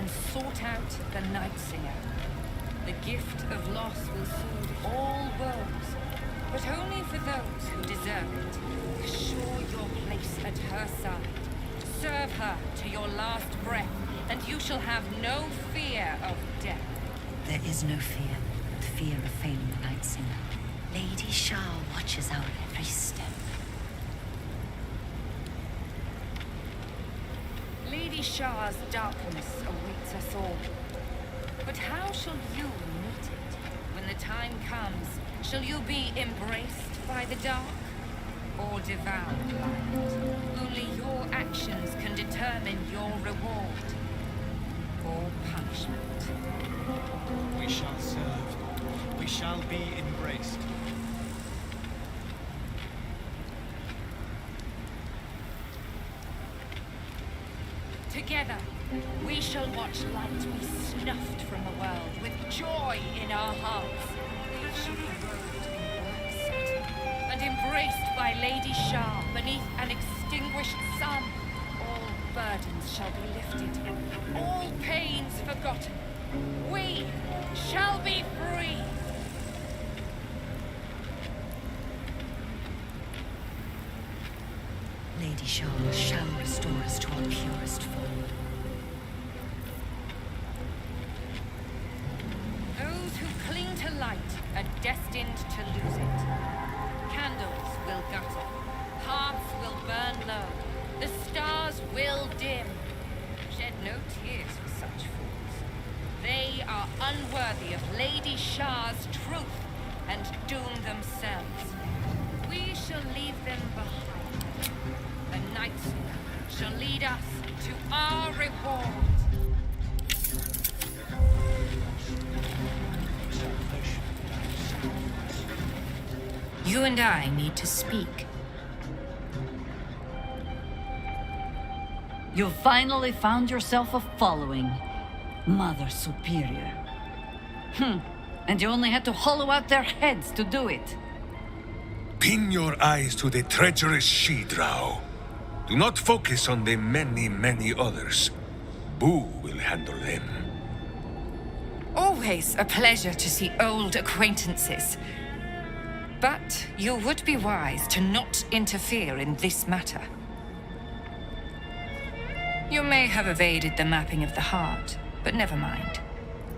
and sought out the Night Singer. The gift of loss will soothe all woes, but only for those who deserve it. Assure your place at her side. Serve her to your last breath, and you shall have no fear of death. There is no fear, but fear of failing the Night Singer. Lady Shah watches our every step. Lady Shah's darkness awaits us all. But how shall you meet it? When the time comes, shall you be embraced by the dark? Or devoured by it? Only your actions can determine your reward. Or punishment. We shall serve. We shall be embraced. Together, we shall watch light be snuffed from the world with joy in our hearts. We shall be robed in black satin and embraced by Lady Shah beneath an extinguished sun. All burdens shall be lifted, all pains forgotten. We shall be free. Lady Shah shall restore us to our purest form. Those who cling to light are destined to lose it. Candles will gutter, hearths will burn low, the stars will dim. Shed no tears for such fools. They are unworthy of Lady Shah's truth and doom themselves. We shall leave them behind. The Night Singer shall lead us to our reward. You and I need to speak. You finally found yourself a following, Mother Superior. And you only had to hollow out their heads to do it. Pin your eyes to the treacherous she-drow. Do not focus on the many, many others. Boo will handle them. Always a pleasure to see old acquaintances. But you would be wise to not interfere in this matter. You may have evaded the mapping of the heart, but never mind.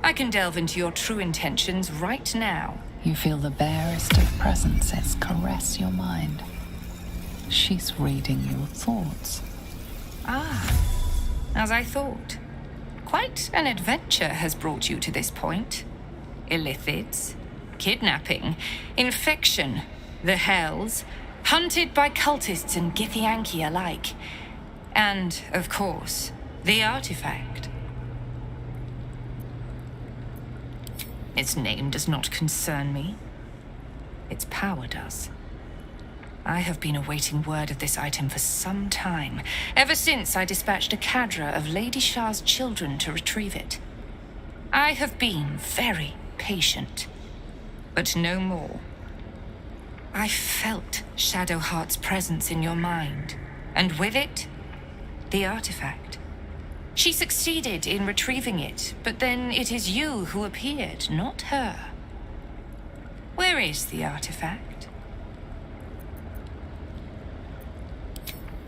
I can delve into your true intentions right now. You feel the barest of presences caress your mind. She's reading your thoughts. Ah, as I thought. Quite an adventure has brought you to this point. Illithids, kidnapping, infection, the Hells, hunted by cultists and Githyanki alike. And, of course, the artifact. Its name does not concern me. Its power does. I have been awaiting word of this item for some time, ever since I dispatched a cadre of Lady Shah's children to retrieve it. I have been very patient, but no more. I felt Shadowheart's presence in your mind, and with it, the artifact. She succeeded in retrieving it, but then it is you who appeared, not her. Where is the artifact?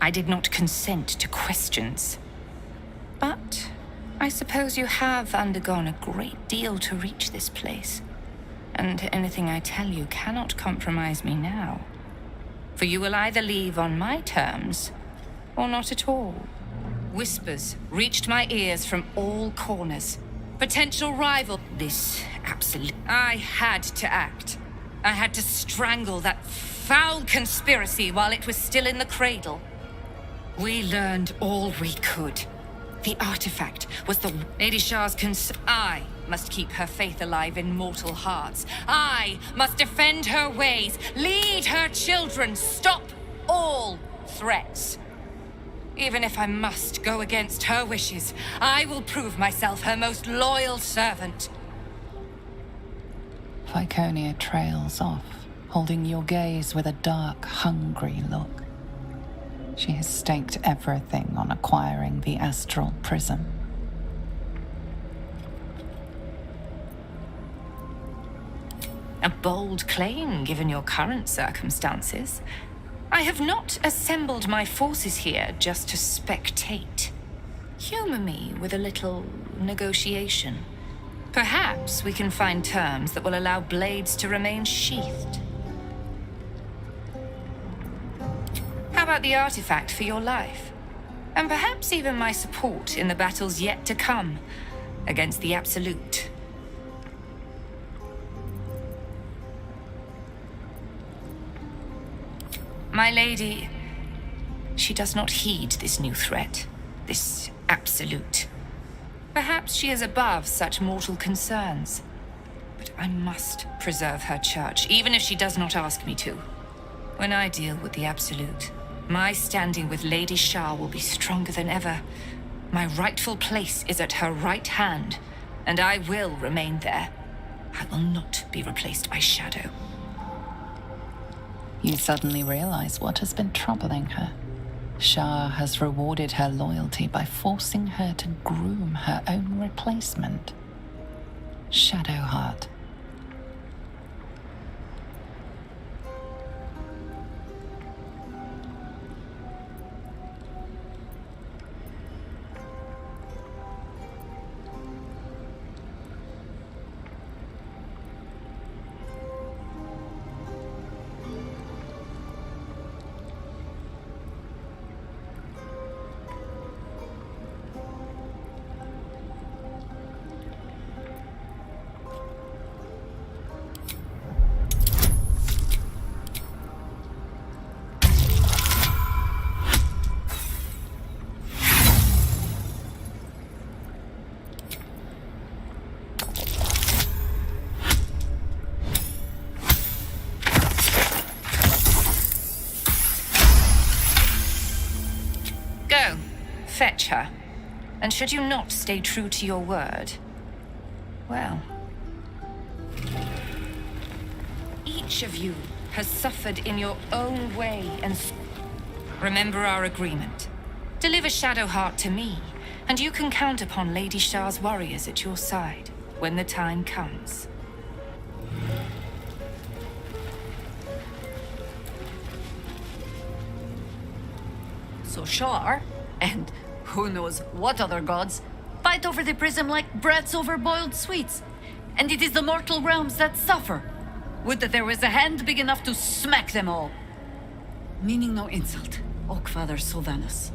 I did not consent to questions. But I suppose you have undergone a great deal to reach this place. And anything I tell you cannot compromise me now. For you will either leave on my terms, or not at all. Whispers reached my ears from all corners. Potential rival. This absolute... I had to act. I had to strangle that foul conspiracy while it was still in the cradle. We learned all we could. The artifact was the Lady Shah's I must keep her faith alive in mortal hearts. I must defend her ways, lead her children, stop all threats. Even if I must go against her wishes, I will prove myself her most loyal servant. Viconia trails off, holding your gaze with a dark, hungry look. She has staked everything on acquiring the astral prism. A bold claim, given your current circumstances. I have not assembled my forces here just to spectate. Humor me with a little negotiation. Perhaps we can find terms that will allow blades to remain sheathed. How about the artifact for your life? And perhaps even my support in the battles yet to come against the Absolute. My lady, she does not heed this new threat, this Absolute. Perhaps she is above such mortal concerns. But I must preserve her church, even if she does not ask me to. When I deal with the Absolute, my standing with Lady Shah will be stronger than ever. My rightful place is at her right hand, and I will remain there. I will not be replaced by Shadow. You suddenly realize what has been troubling her. Shah has rewarded her loyalty by forcing her to groom her own replacement. Shadowheart. Go, fetch her. And should you not stay true to your word, well, each of you has suffered in your own way and remember our agreement. Deliver Shadowheart to me, and you can count upon Lady Shah's warriors at your side when the time comes. So Shar, and who knows what other gods, fight over the prism like brats over boiled sweets. And it is the mortal realms that suffer. Would that there was a hand big enough to smack them all. Meaning no insult, Oakfather Sylvanus.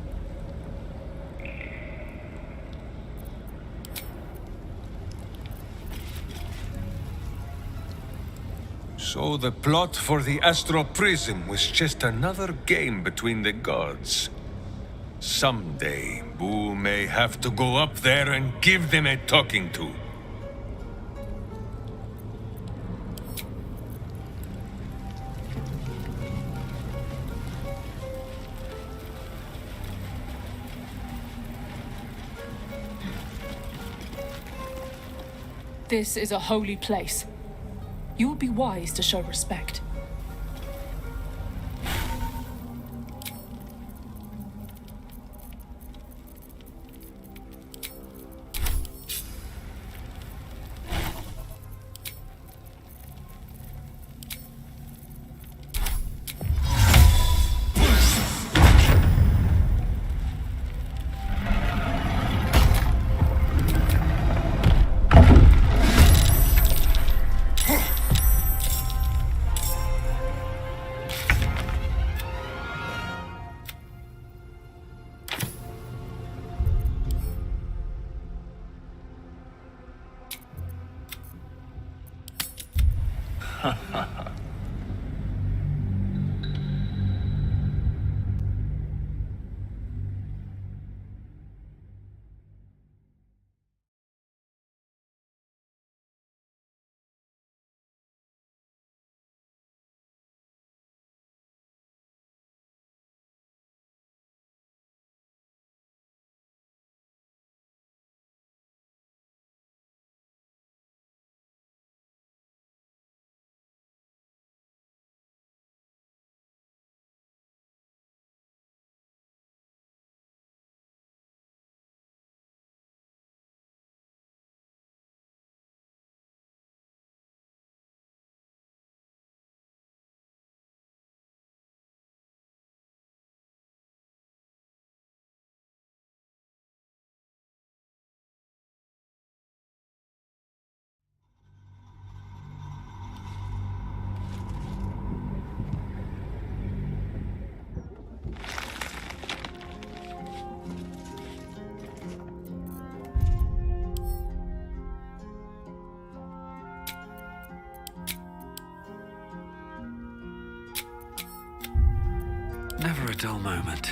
So the plot for the Astral Prism was just another game between the gods. Someday, Boo may have to go up there and give them a talking to. This is a holy place. You would be wise to show respect. dull moment.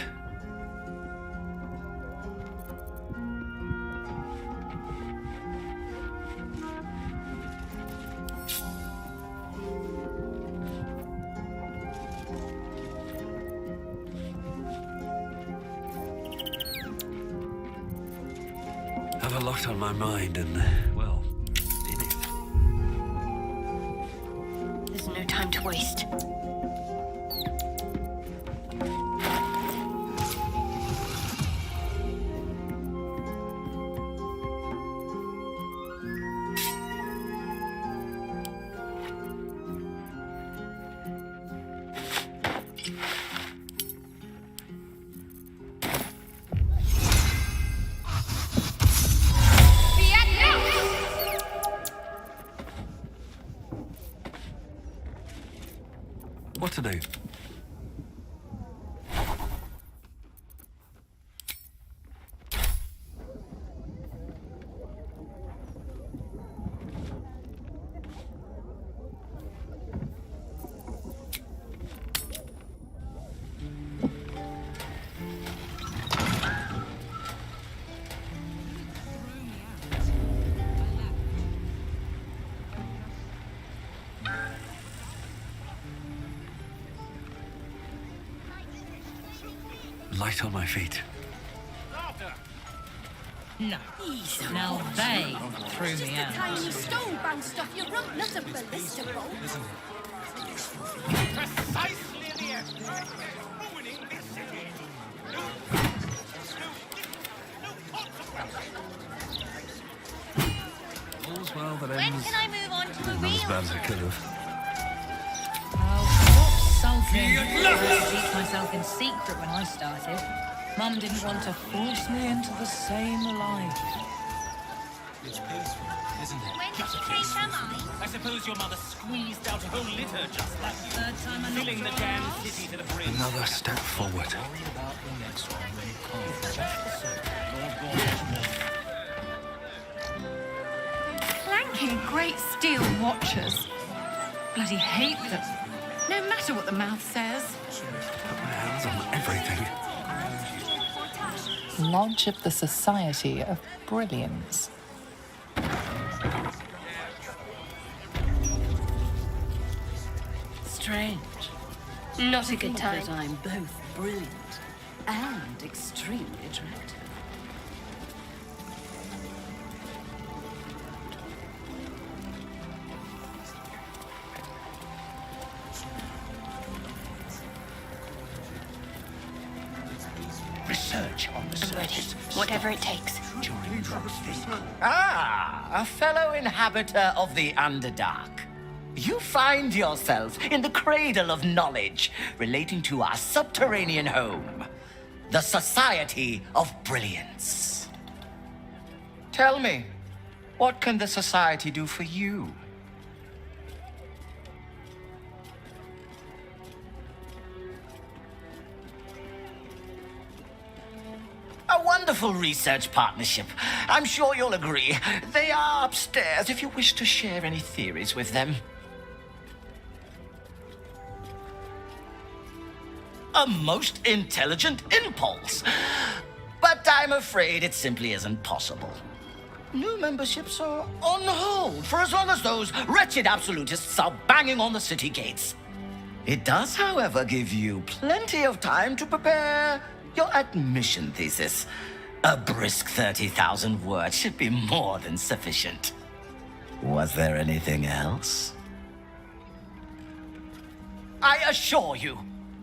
Have a lot on my mind and, well, in it. There's no time to waste. What to do? Light on my feet. No. Now they threw me out. Tiny stone bounced off your rump, not a ballista bolt. Precisely the end. Ruining this city. No consequence. All's well that When ends. can I move on to a Not as real bad as it could have. Stop sulking. I beat myself in secret when I started. Mum didn't want to force me into the same life. It's peaceful, isn't it? When did you change her mind? I suppose your mother squeezed out a whole litter just like you. Third time I Filling the damn city to the brim. Another step forward. Clanking great steel watchers. Bloody hate them. No matter what the mouth says. Put my hands on everything. Lodge of the Society of Brilliance. Strange. Not a good time. That I'm both brilliant and extremely attractive. Research on the surface. Whatever it takes. During a fellow inhabitor of the Underdark. You find yourself in the cradle of knowledge relating to our subterranean home, the Society of Brilliance. Tell me, what can the Society do for you? A wonderful research partnership. I'm sure you'll agree. They are upstairs if you wish to share any theories with them. A most intelligent impulse. But I'm afraid it simply isn't possible. New memberships are on hold for as long as those wretched absolutists are banging on the city gates. It does, however, give you plenty of time to prepare your admission thesis. A brisk 30,000 words should be more than sufficient. Was there anything else? I assure you,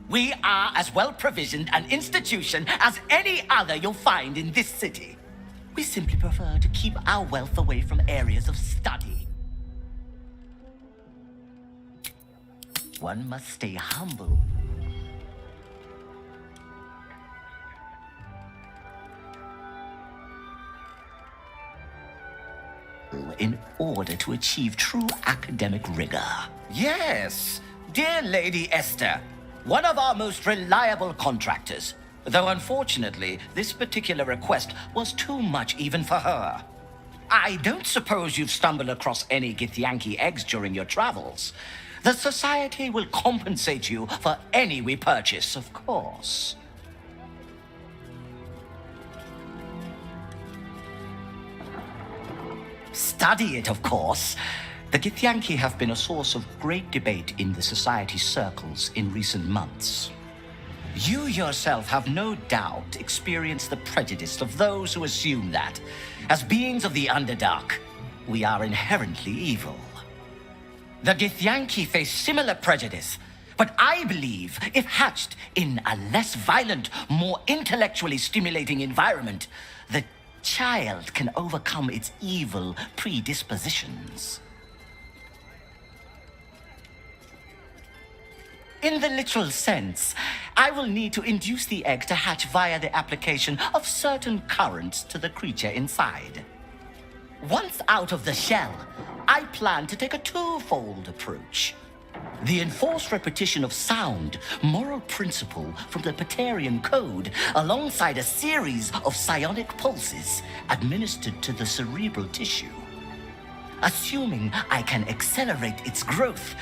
we are as well provisioned an institution as any other you'll find in this city. We simply prefer to keep our wealth away from areas of study. One must stay humble. In order to achieve true academic rigor. Yes, dear Lady Esther, one of our most reliable contractors. Though unfortunately, this particular request was too much even for her. I don't suppose you've stumbled across any Githyanki eggs during your travels. The Society will compensate you for any we purchase, of course. Study it, of course. The Githyanki have been a source of great debate in the Society circles in recent months. You yourself have no doubt experienced the prejudice of those who assume that, as beings of the Underdark, we are inherently evil. The Githyanki face similar prejudice, but I believe if hatched in a less violent, more intellectually stimulating environment, the child can overcome its evil predispositions. In the literal sense, I will need to induce the egg to hatch via the application of certain currents to the creature inside. Once out of the shell, I plan to take a twofold approach. The enforced repetition of sound, moral principle from the Paterian Code, alongside a series of psionic pulses administered to the cerebral tissue. Assuming I can accelerate its growth,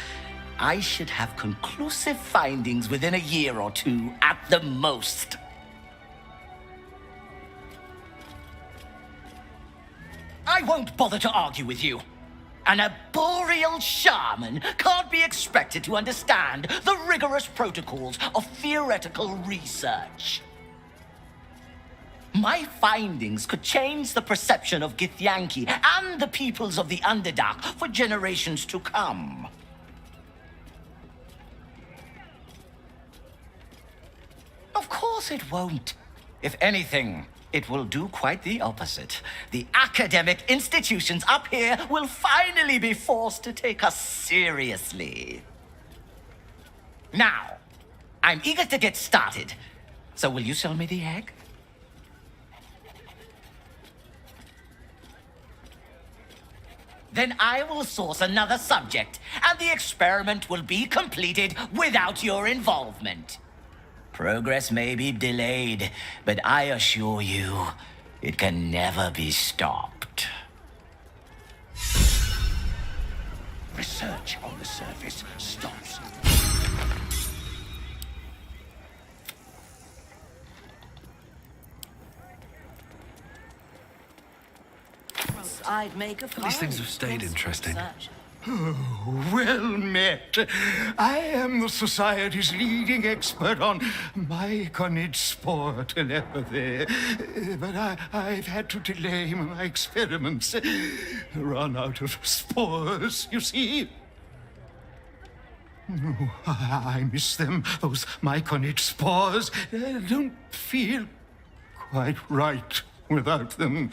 I should have conclusive findings within a year or two at the most. I won't bother to argue with you. An arboreal shaman can't be expected to understand the rigorous protocols of theoretical research. My findings could change the perception of Githyanki and the peoples of the Underdark for generations to come. Of course it won't. If anything, it will do quite the opposite. The academic institutions up here will finally be forced to take us seriously. Now, I'm eager to get started. So will you sell me the egg? Then I will source another subject, and the experiment will be completed without your involvement. Progress may be delayed, but I assure you, it can never be stopped. Research on the surface stops. I'd make a These things have stayed interesting. Well met. I am the Society's leading expert on myconid spore telepathy. But I've had to delay my experiments. Run out of spores, you see. Oh, I miss them, those myconid spores. I don't feel quite right without them.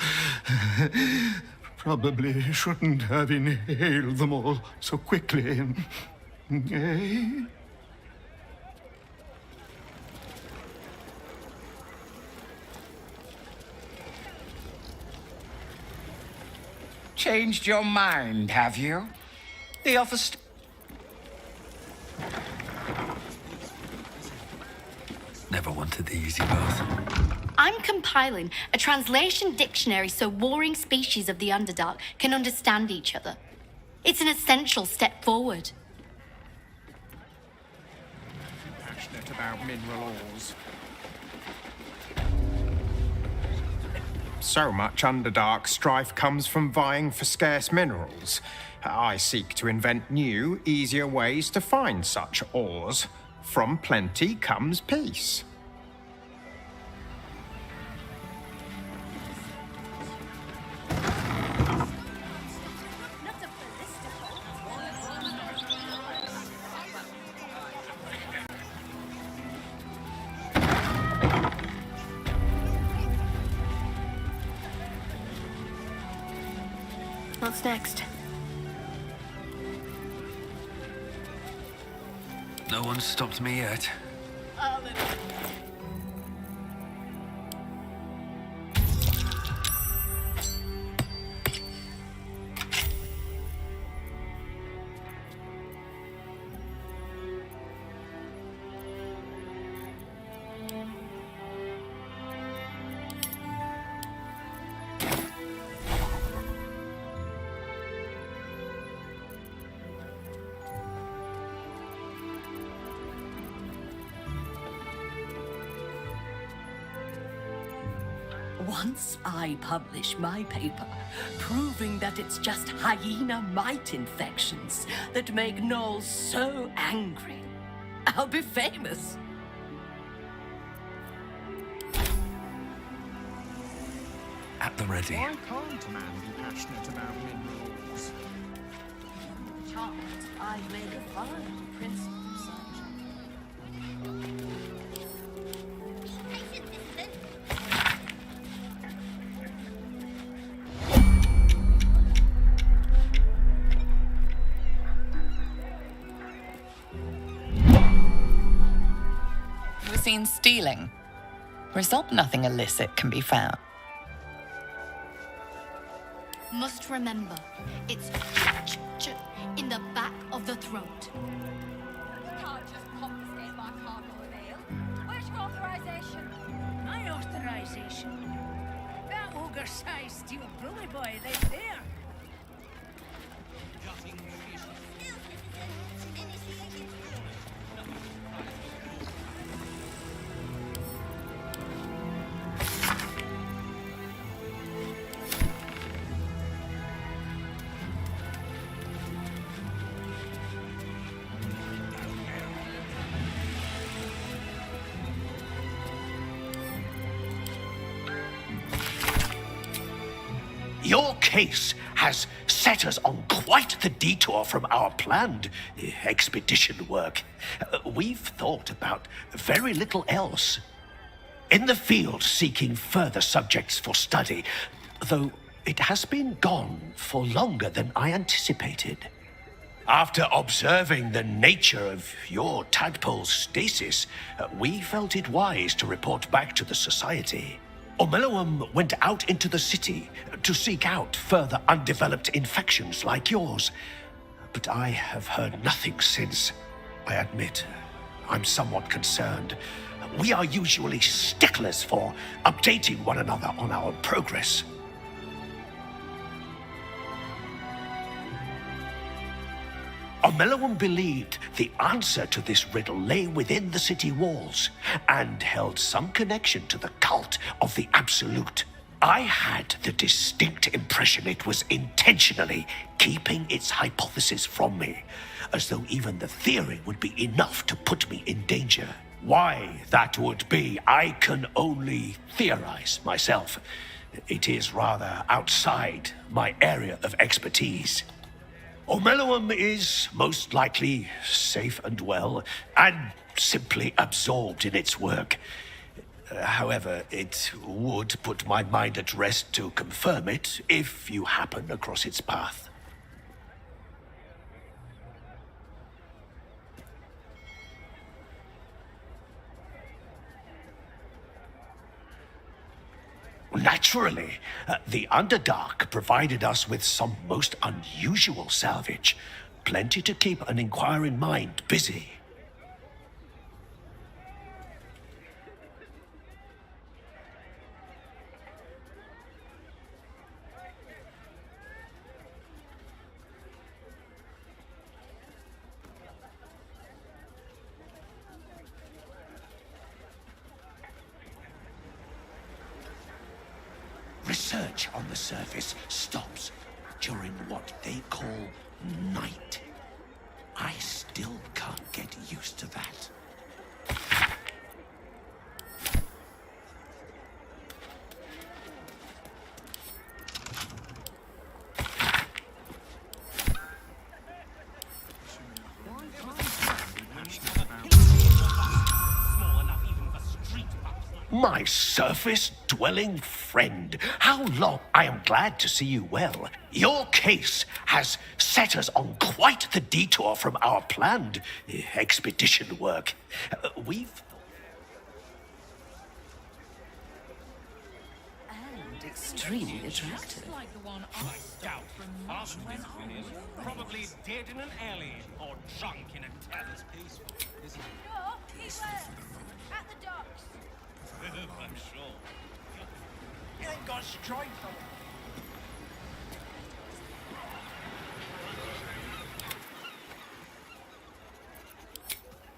Probably shouldn't have inhaled them all so quickly. Eh? Changed your mind, have you? The office... Never wanted the easy path. I'm compiling a translation dictionary so warring species of the Underdark can understand each other. It's an essential step forward. Passionate about mineral ores. So much Underdark strife comes from vying for scarce minerals. I seek to invent new, easier ways to find such ores. From plenty comes peace. What's next? No one's stopped me yet. Once I publish my paper proving that it's just hyena mite infections that make gnolls so angry, I'll be famous. At the ready. Why can't a man be passionate about minerals? Charles, I made a fine principle sergeant. We're seen stealing. Result nothing illicit can be found. Must remember, it's in the back of the throat. You can't just confiscate my cargo of ale. Where's your authorization? My authorization? That ogre-sized steel bully boy right there. Your case has set us on quite the detour from our planned expedition work. We've thought about very little else. In the field seeking further subjects for study, though it has been gone for longer than I anticipated. After observing the nature of your tadpole's stasis, we felt it wise to report back to the Society. Omelowum went out into the city to seek out further undeveloped infections like yours. But I have heard nothing since. I admit, I'm somewhat concerned. We are usually sticklers for updating one another on our progress. Omelowum believed the answer to this riddle lay within the city walls and held some connection to the cult of the Absolute. I had the distinct impression it was intentionally keeping its hypothesis from me, as though even the theory would be enough to put me in danger. Why that would be, I can only theorize myself. It is rather outside my area of expertise. Omelowum is most likely safe and well, and simply absorbed in its work. However, it would put my mind at rest to confirm it if you happen across its path. Naturally, the Underdark provided us with some most unusual salvage. Plenty to keep an inquiring mind busy. Research on the surface stops during what they call night. I still can't get used to that. My surface-dwelling friend, how long? I am glad to see you well. Your case has set us on quite the detour from our planned expedition work. We've... And extremely attractive. Like the one I stole from Probably dead in an alley or drunk in a tavern. No, he was at the docks. I'm sure. You ain't got straight from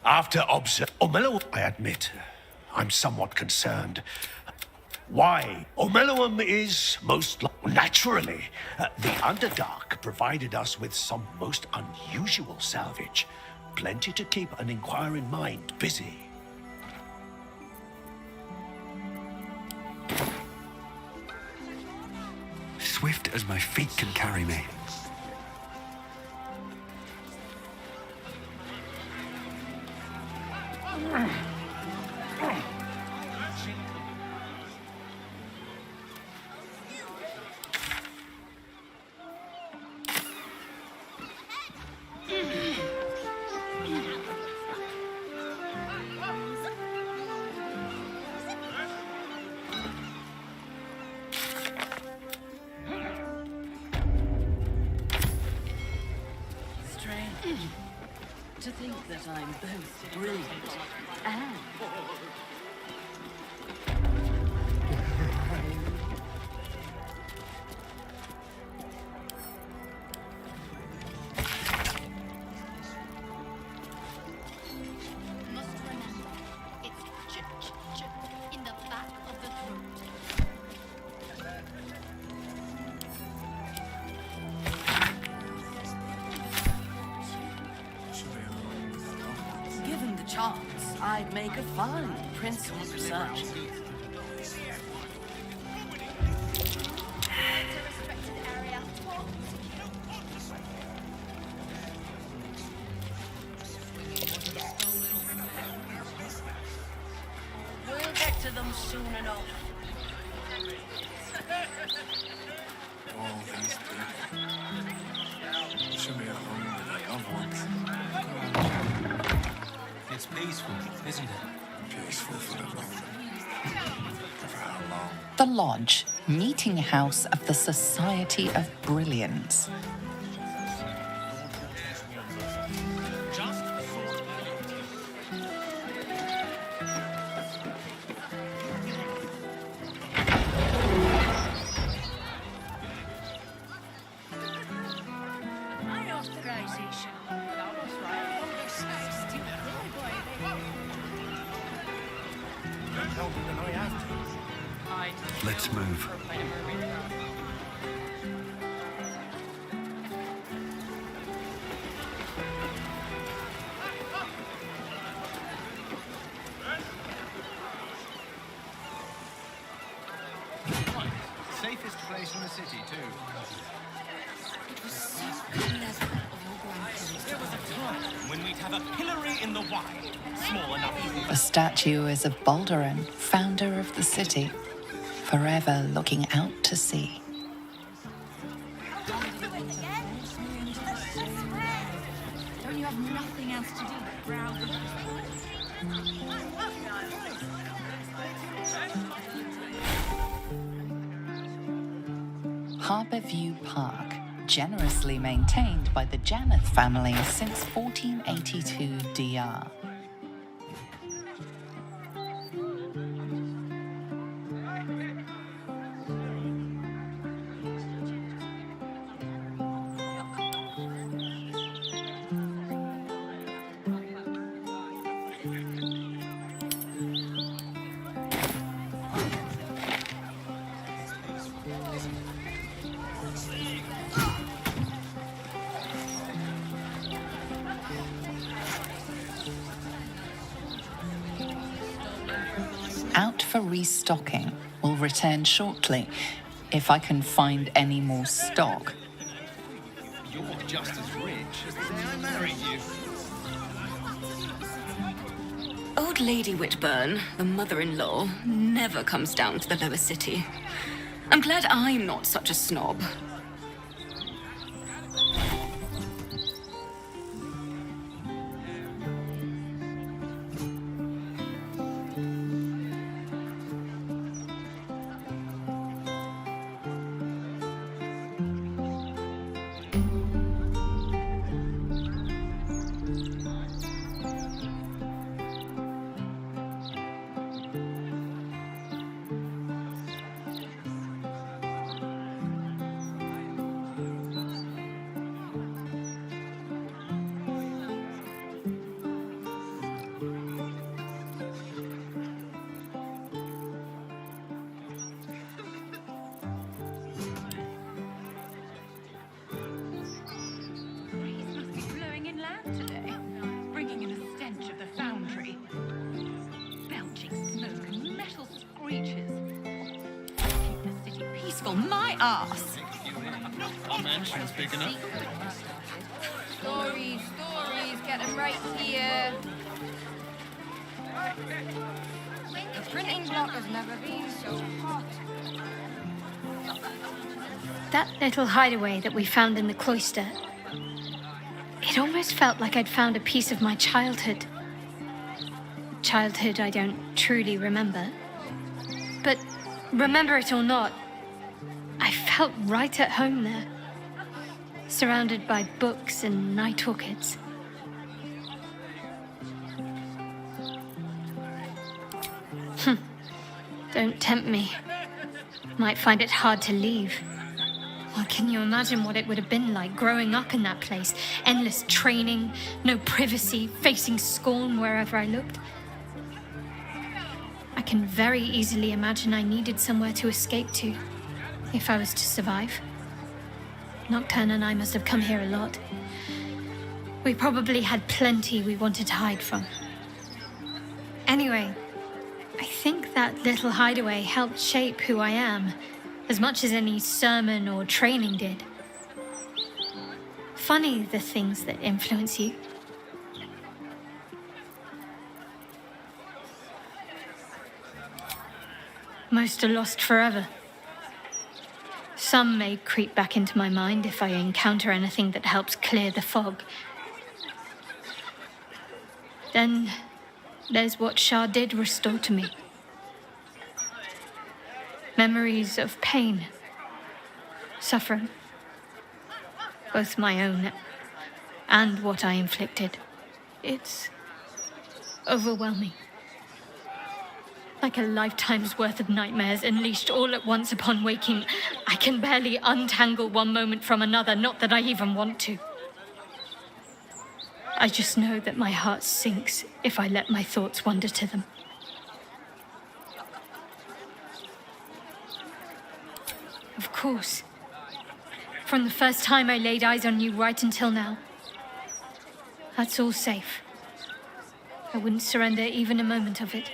After observing Omelowum, I admit, I'm somewhat concerned. Why, Omeluum is most naturally. The Underdark provided us with some most unusual salvage. Plenty to keep an inquiring mind busy. Swift as my feet can carry me. To think that I'm both brilliant and... Must remember, it's in the back of the throat. Given the chance, I'd make a fine princely researcher. We'll get to them soon enough. All these people. There should be a home to the loved ones. It's peaceful, isn't it? Peaceful for the moment. For how long? The Lodge, meeting house of the Society of Brilliance. My authorization. Almost right. Still Let's move. Safest place in the city, too. There was a time when we'd have a pillory in the wild, small enough even The statue is of Baldur, founder of the city, forever looking out to sea. Don't you have nothing else to do but browse? Harbourview Park, generously maintained by the Janeth family since 1482 DR. Out for restocking. Will return shortly, if I can find any more stock. You're just as rich as the day I married you. Old Lady Whitburn, the mother-in-law, never comes down to the lower city. I'm glad I'm not such a snob. arse. Our mansion's big enough. Stories, get them right here. The printing block has never been so hot. That little hideaway that we found in the cloister, it almost felt like I'd found a piece of my childhood. Childhood I don't truly remember. But remember it or not, I felt right at home there, surrounded by books and night orchids. Don't tempt me. Might find it hard to leave. Well, can you imagine what it would have been like growing up in that place? Endless training, no privacy, facing scorn wherever I looked. I can very easily imagine I needed somewhere to escape to, if I was to survive. Nocturne and I must have come here a lot. We probably had plenty we wanted to hide from. Anyway, I think that little hideaway helped shape who I am, as much as any sermon or training did. Funny the things that influence you. Most are lost forever. Some may creep back into my mind if I encounter anything that helps clear the fog. Then there's what Shah did restore to me. Memories of pain, suffering, both my own and what I inflicted. It's overwhelming. Like a lifetime's worth of nightmares unleashed all at once upon waking. I can barely untangle one moment from another, not that I even want to. I just know that my heart sinks if I let my thoughts wander to them. Of course. From the first time I laid eyes on you right until now. That's all safe. I wouldn't surrender even a moment of it.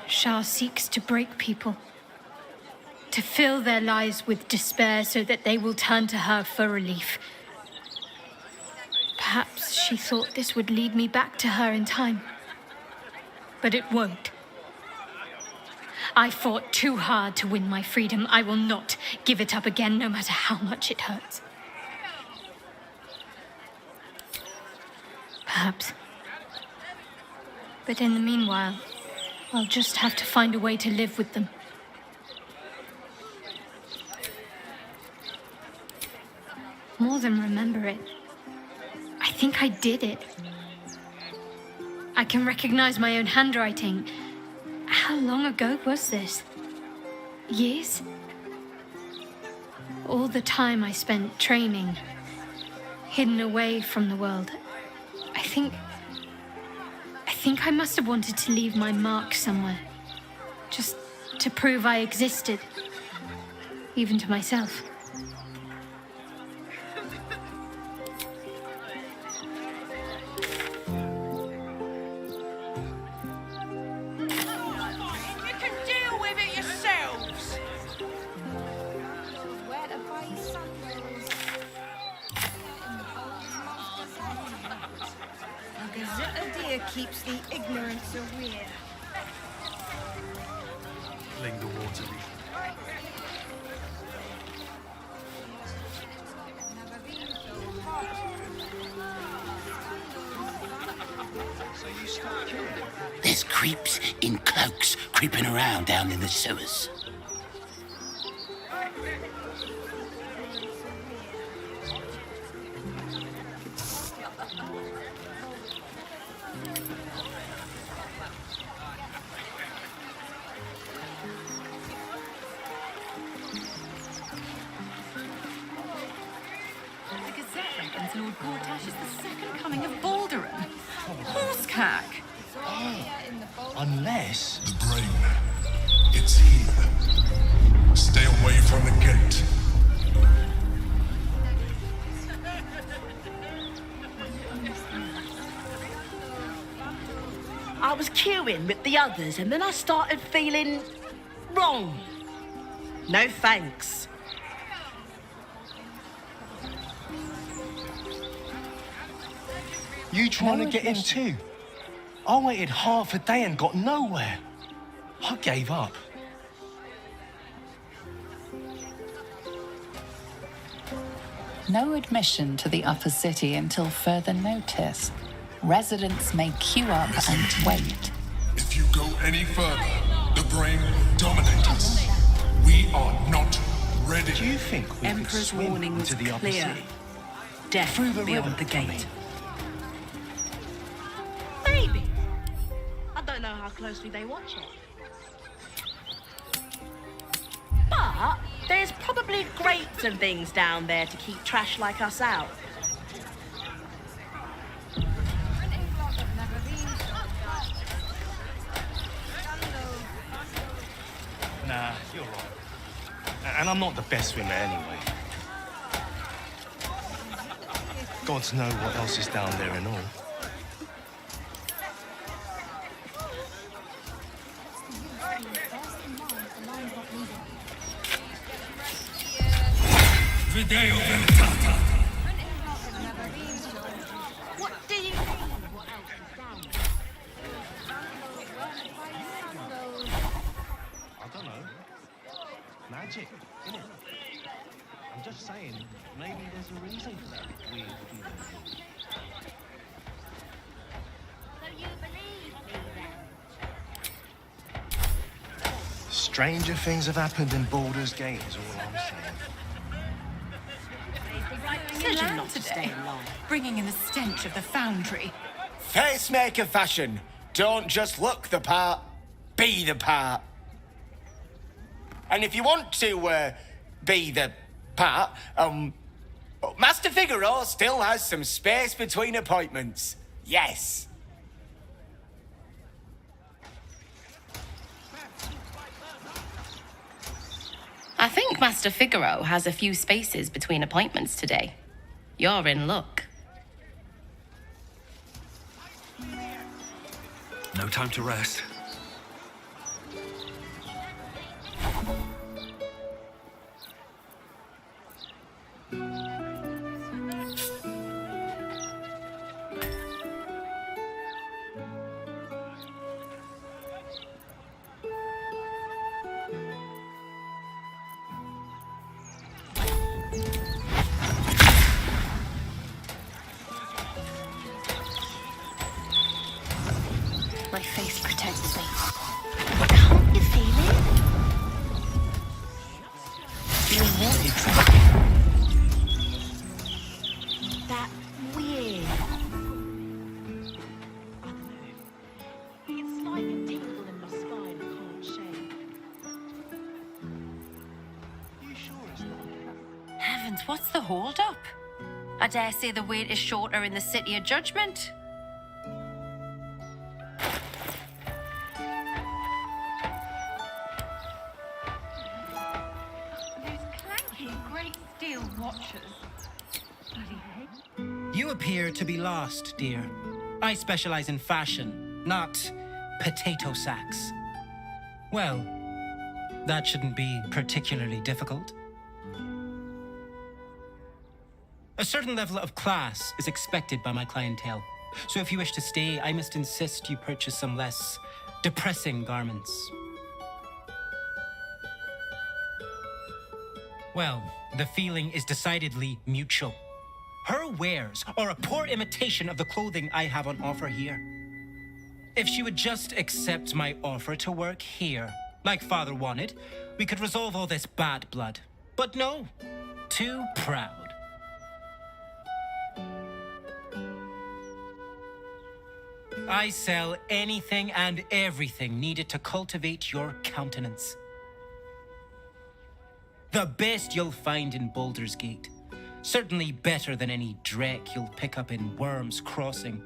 Shah seeks to break people, to fill their lives with despair so that they will turn to her for relief. Perhaps she thought this would lead me back to her in time, but it won't. I fought too hard to win my freedom. I will not give it up again, no matter how much it hurts. Perhaps. But in the meanwhile, I'll just have to find a way to live with them. More than remember it, I think I did it. I can recognize my own handwriting. How long ago was this? Years? All the time I spent training, hidden away from the world. I think I must have wanted to leave my mark somewhere. Just to prove I existed. Even to myself. You can deal with it yourselves. Where to buy sandals? A gazette of deer keeps the ignorance aware. Linger water. There's creeps in cloaks creeping around down in the sewers. The Gazette reckons Lord Gortash is the second coming of Baldur. Horsecack. Unless... The brain. It's here. Stay away from the gate. I was queuing with the others, and then I started feeling wrong. No thanks. You trying to get in too? I waited half a day and got nowhere. I gave up. No admission to the upper city until further notice. Residents may queue up and wait. If you go any further, the brain will dominate us. We are not ready. Do you think we could Emperor's swim warning was into the upper clear. city? Death Through the beyond river, the I mean. gate. Maybe. I don't know how closely they watch it. But there's probably grates and things down there to keep trash like us out. Nah, you're right. And I'm not the best swimmer anyway. Gods know what else is down there and all. Video Ventata. What do you mean? What else is down I don't know. Magic, innit? I'm just saying, maybe there's a reason for that weird feeling. So you believe me then? Stranger things have happened in Baldur's Gate is all I'm saying. Decision not to stay long, bringing in the stench of the foundry. Facemaker fashion. Don't just look the part, be the part. And if you want to be the part, Master Figaro still has some space between appointments. Yes. I think Master Figaro has a few spaces between appointments today. You're in luck. No time to rest. My face protects me. Can't you feel it? Feeling what exactly? That weird. I don't know. It's like a tingle in my spine I can't shake. You sure it's not? Heavens, what's the hold-up? I dare say the wait is shorter in the City of Judgment. Great steel watchers. You appear to be lost, dear. I specialize in fashion, not potato sacks. Well, that shouldn't be particularly difficult. A certain level of class is expected by my clientele. So if you wish to stay, I must insist you purchase some less depressing garments. Well, the feeling is decidedly mutual. Her wares are a poor imitation of the clothing I have on offer here. If she would just accept my offer to work here, like Father wanted, we could resolve all this bad blood. But no, too proud. I sell anything and everything needed to cultivate your countenance. The best you'll find in Baldur's Gate. Certainly better than any dreck you'll pick up in Worm's Crossing.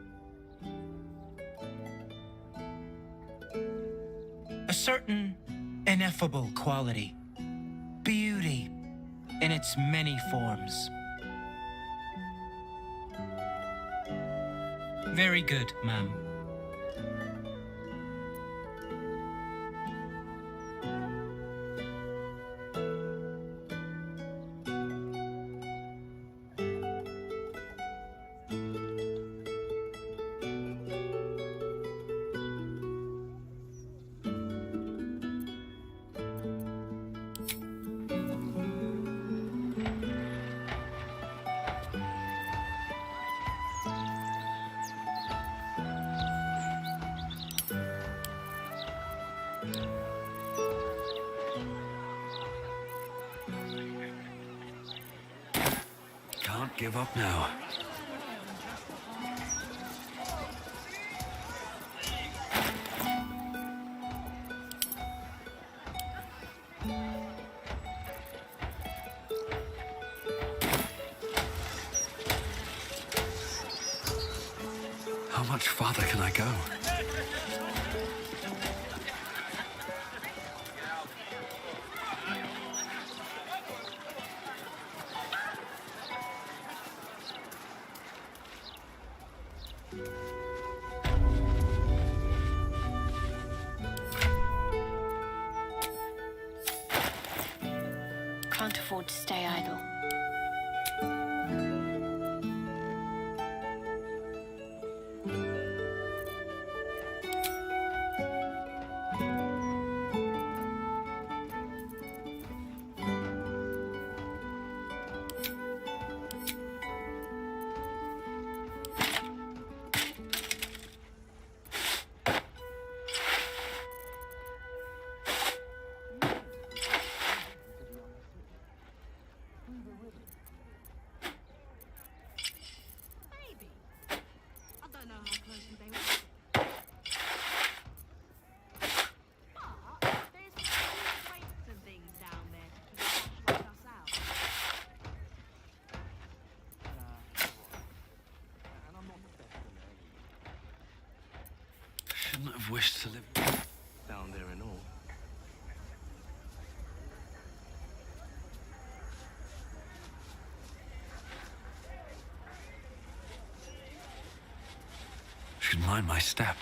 A certain ineffable quality. Beauty in its many forms. Very good, ma'am. can't give up now. How much farther can I go? Can't afford to stay idle. Shouldn't have wished to live down there and all. Should mind my step.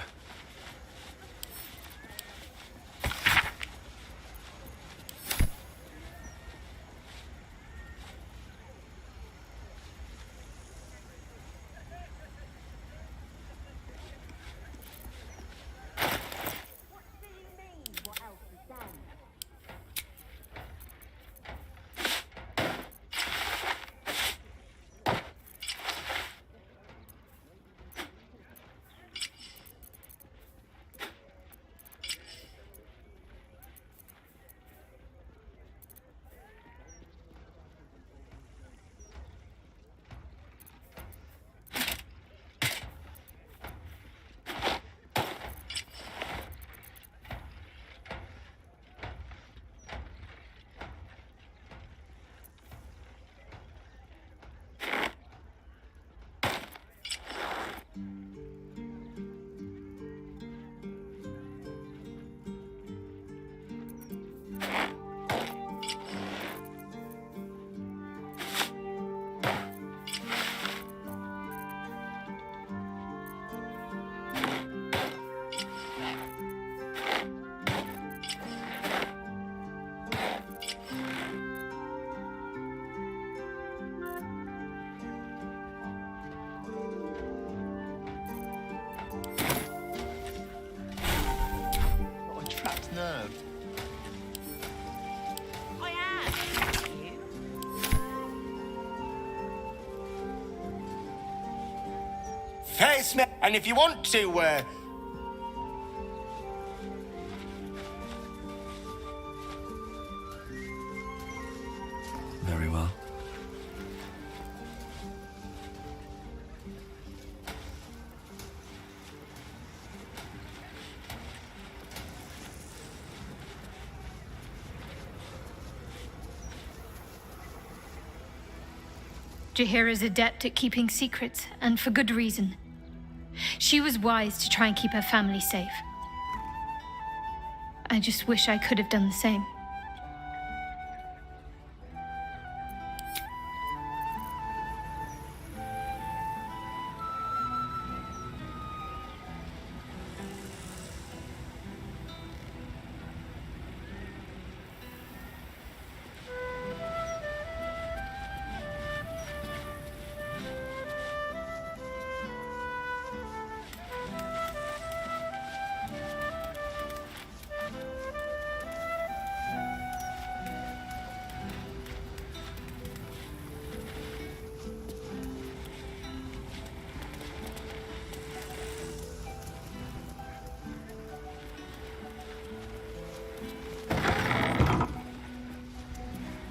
Face me, and if you want to, Very well. Jaheira's adept at keeping secrets, and for good reason. She was wise to try and keep her family safe. I just wish I could have done the same.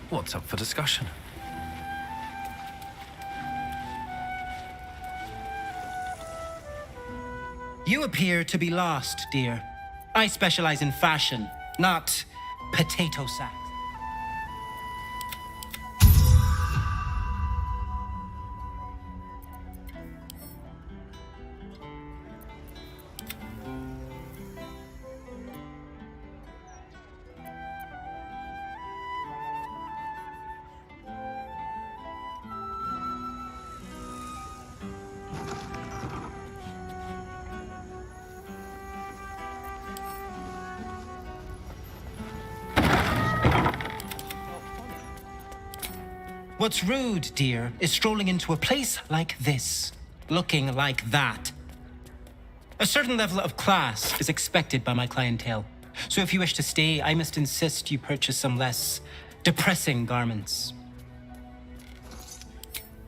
What's up for discussion? You appear to be lost, dear. I specialize in fashion, not potato sacks. What's rude, dear, is strolling into a place like this, looking like that. A certain level of class is expected by my clientele. So if you wish to stay, I must insist you purchase some less depressing garments.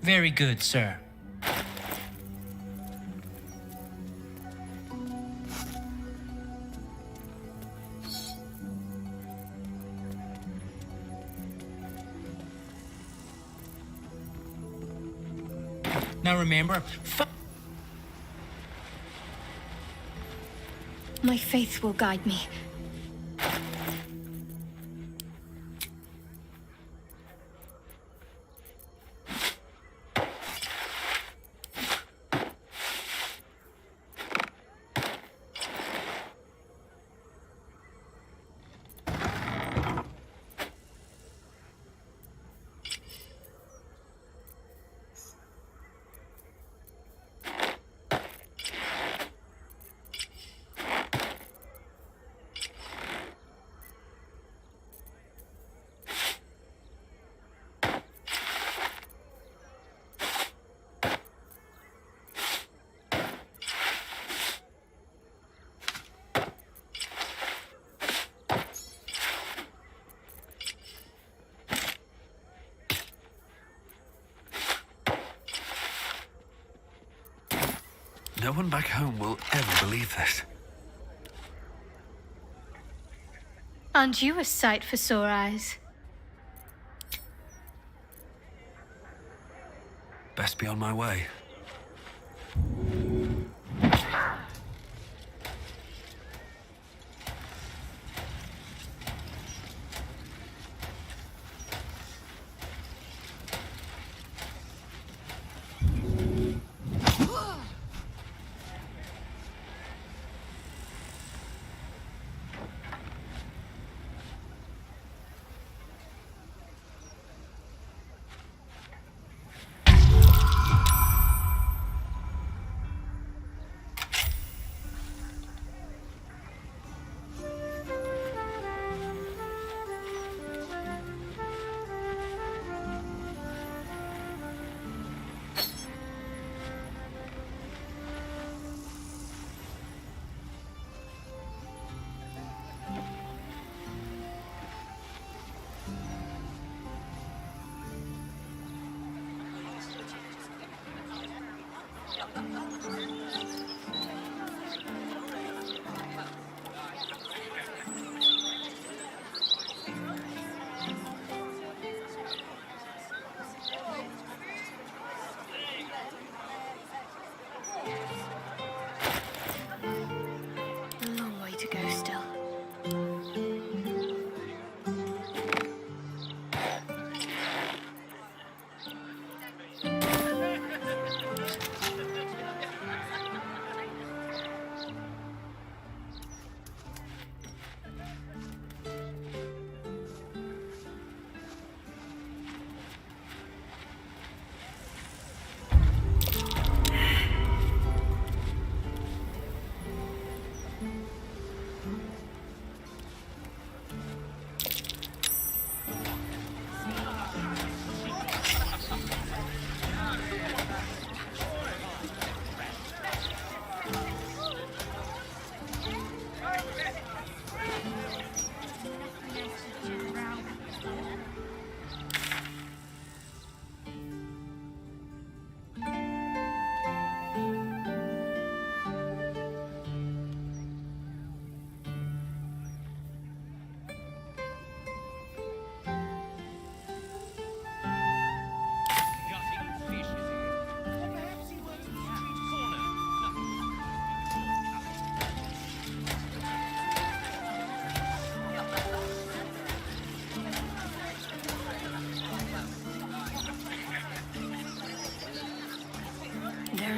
Very good, sir. Now remember, My faith will guide me. No one back home will ever believe this. Aren't you a sight for sore eyes? Best be on my way.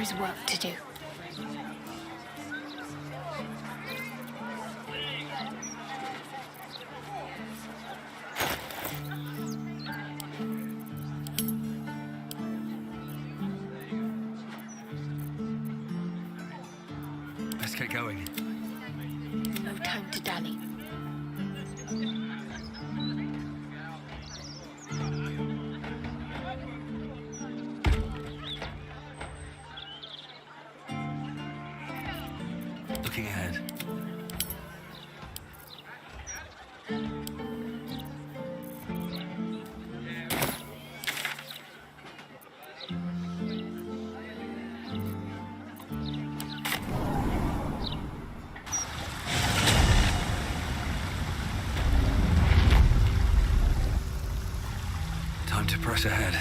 is work to do. Let's get going. No time to dally. Looking ahead. Time to press ahead.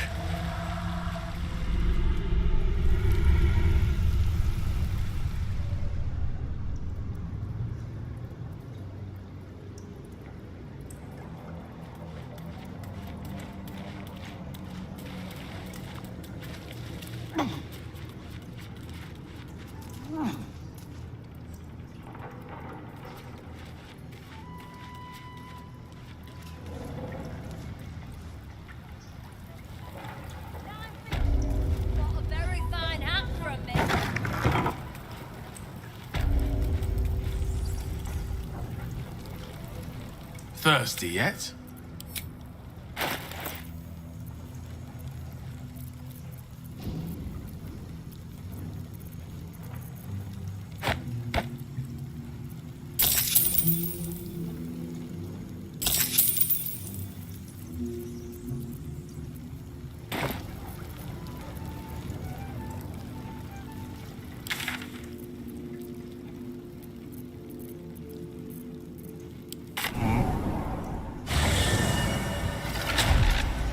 Got a very fine hat from me. Thirsty yet?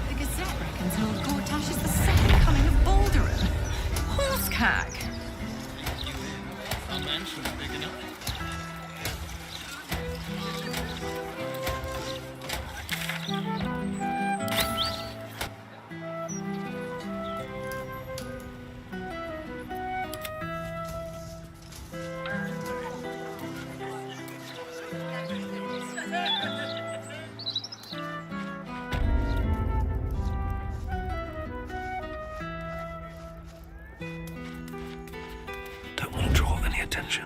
The Gazette reckons Lord Gortash is the second coming of Baldur. Horse cag. Our mansion's big enough. Don't want to draw any attention.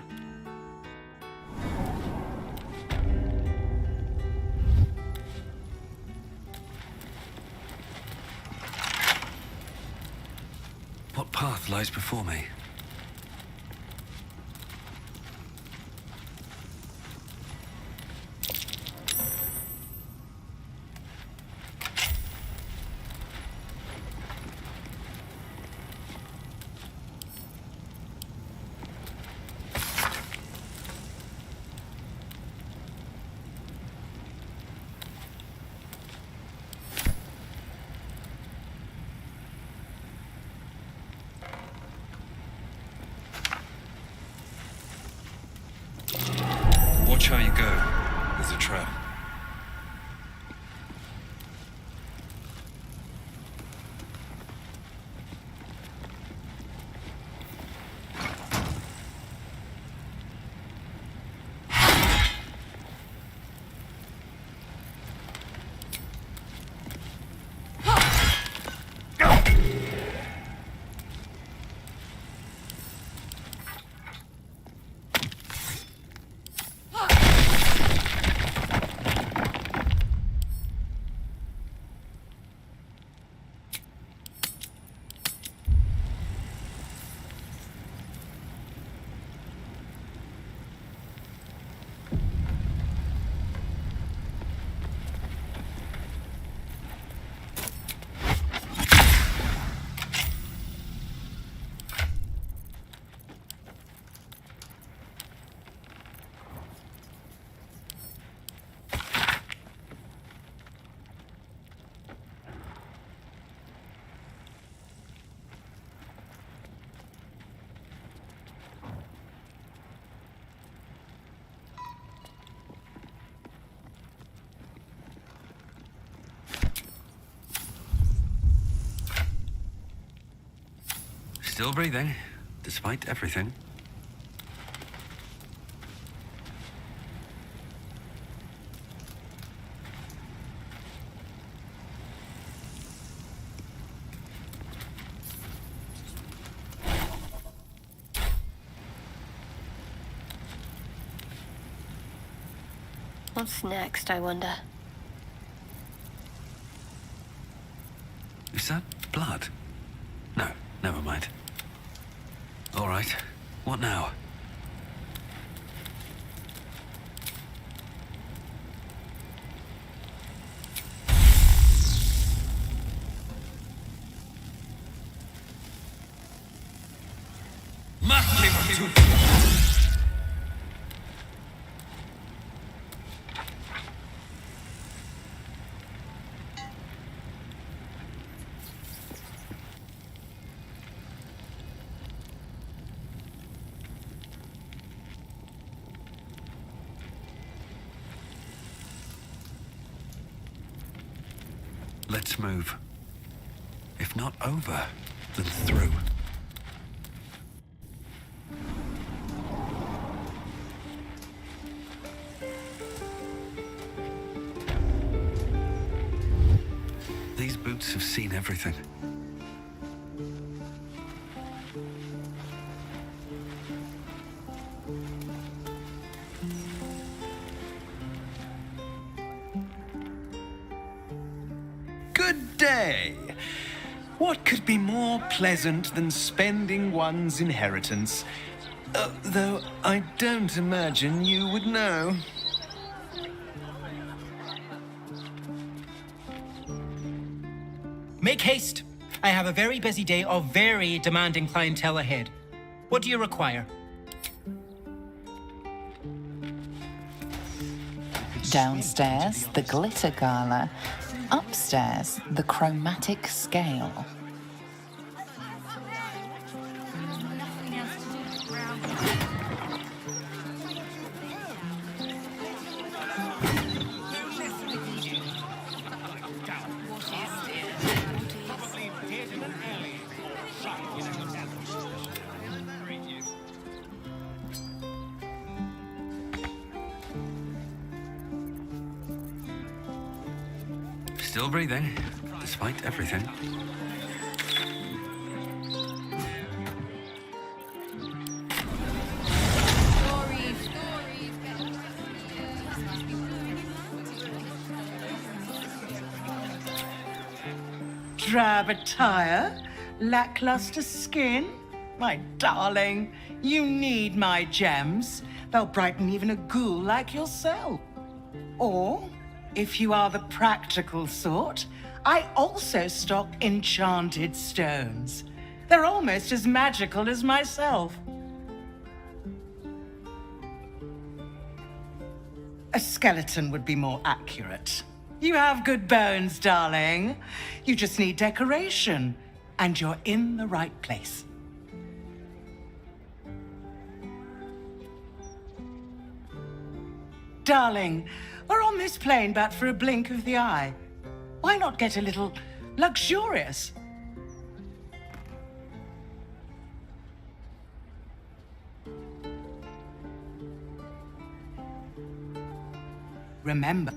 What path lies before me? Watch how you go. There's a trap. Still breathing. despite everything. What's next, I wonder? Is that blood? No, never mind. All right, what now? Let's move. If not over, then through. These boots have seen everything. Good day. What could be more pleasant than spending one's inheritance? Though I don't imagine you would know. Make haste. I have a very busy day of very demanding clientele ahead. What do you require? Downstairs, the glitter gala. Upstairs, the chromatic scale. Still breathing, despite everything. Drab attire, lackluster skin. My darling, you need my gems. They'll brighten even a ghoul like yourself. Or, if you are the practical sort, I also stock enchanted stones. They're almost as magical as myself. A skeleton would be more accurate. You have good bones, darling. You just need decoration, and you're in the right place. Darling, we're on this plane but for a blink of the eye. Why not get a little luxurious? Remember.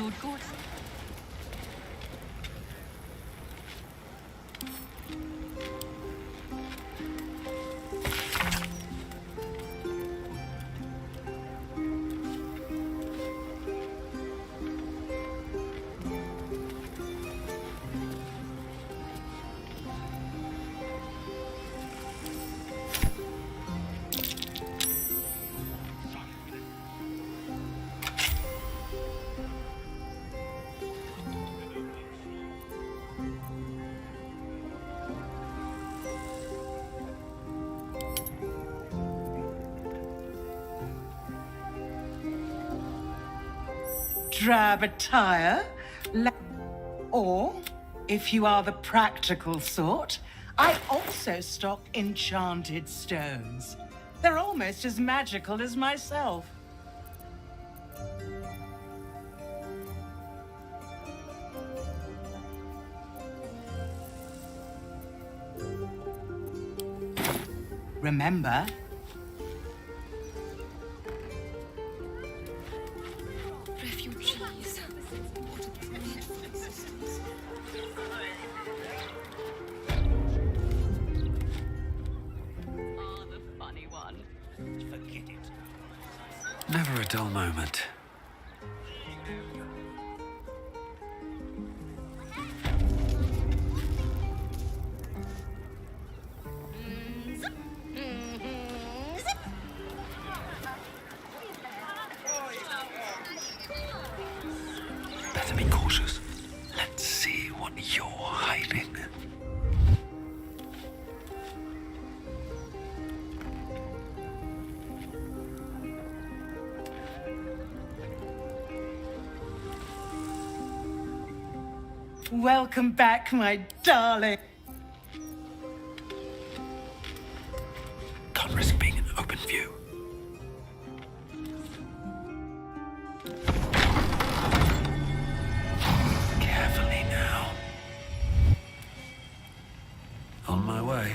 blood good. Drab attire, or, if you are the practical sort, I also stock enchanted stones. They're almost as magical as myself. Remember, Refugees. Oh, the funny one. Forget it. Never a dull moment. Better be cautious. Let's see what you're hiding. welcome back, my darling. Can't risk being in open view. Carefully now. On my way.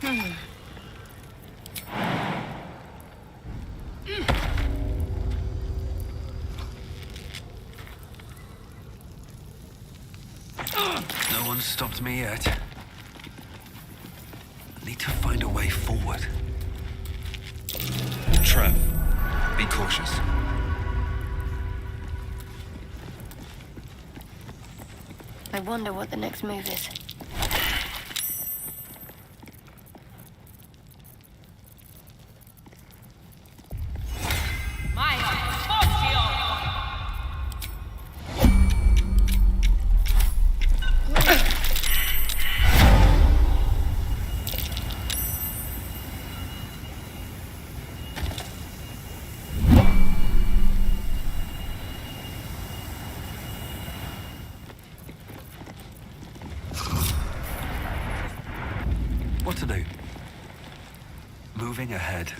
No one's stopped me yet. I need to find a way forward. Trap. Be cautious. I wonder what the next move is. What to do? Moving ahead.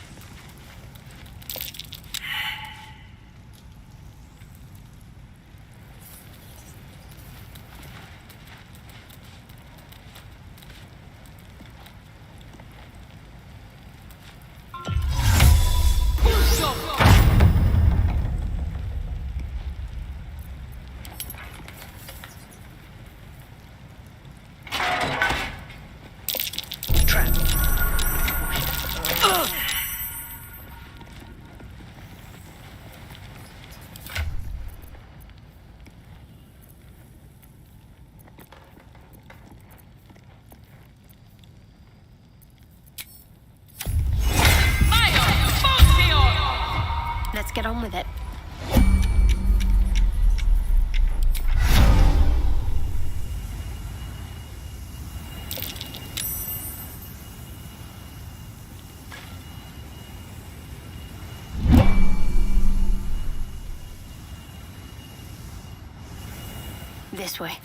Let's get on with it. This way.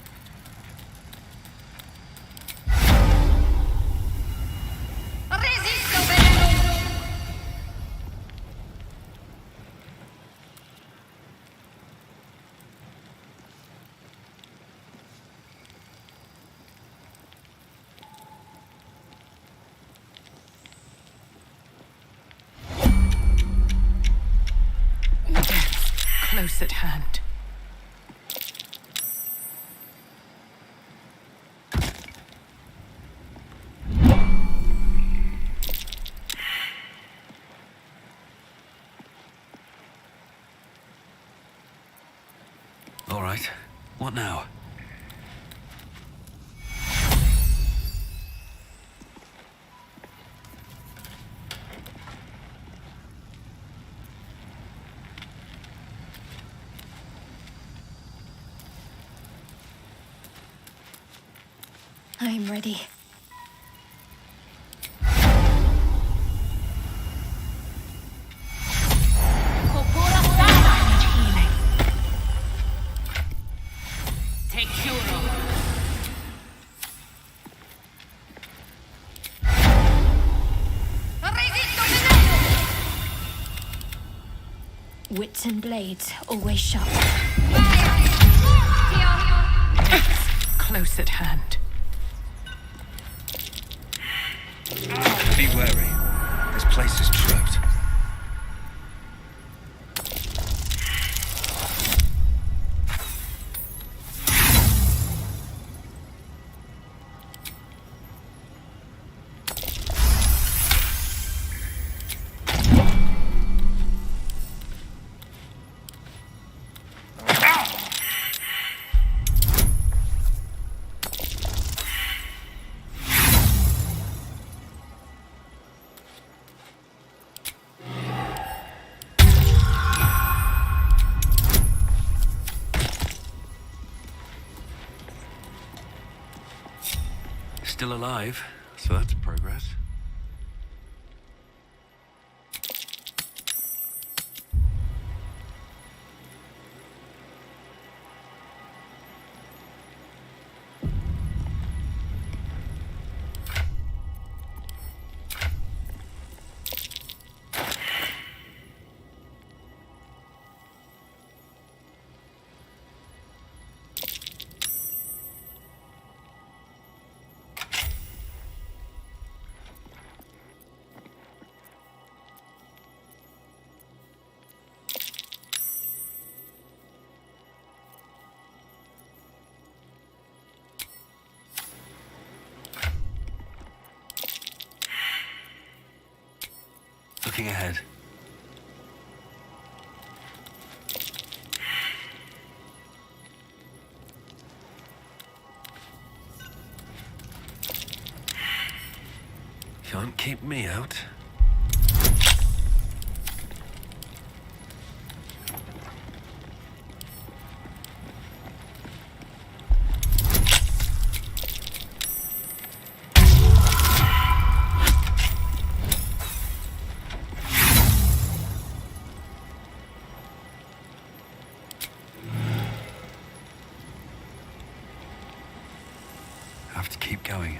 Close at hand. All right. What now? I'm ready. Take Huro. Wits and blades, always sharp. Close at hand. Be wary. This place is trapped. Still alive, so that's progress. Looking ahead. Can't keep me out. Have to keep going.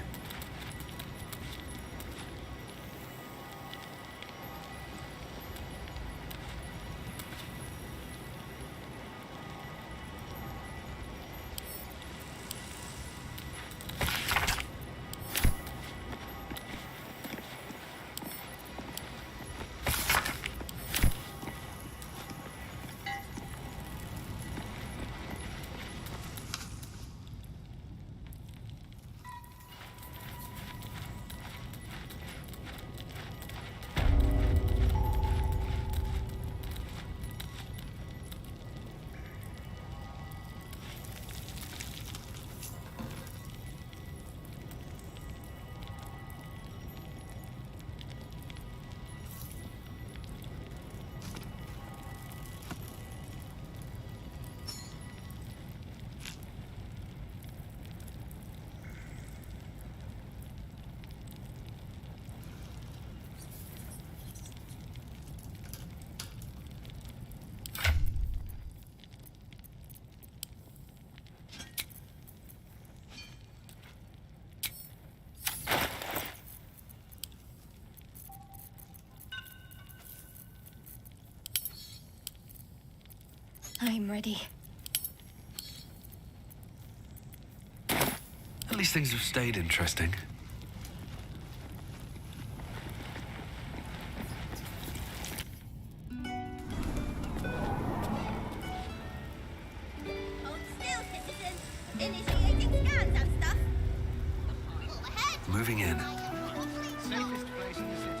I'm ready. At least things have stayed interesting. Moving in. Safest place in the city.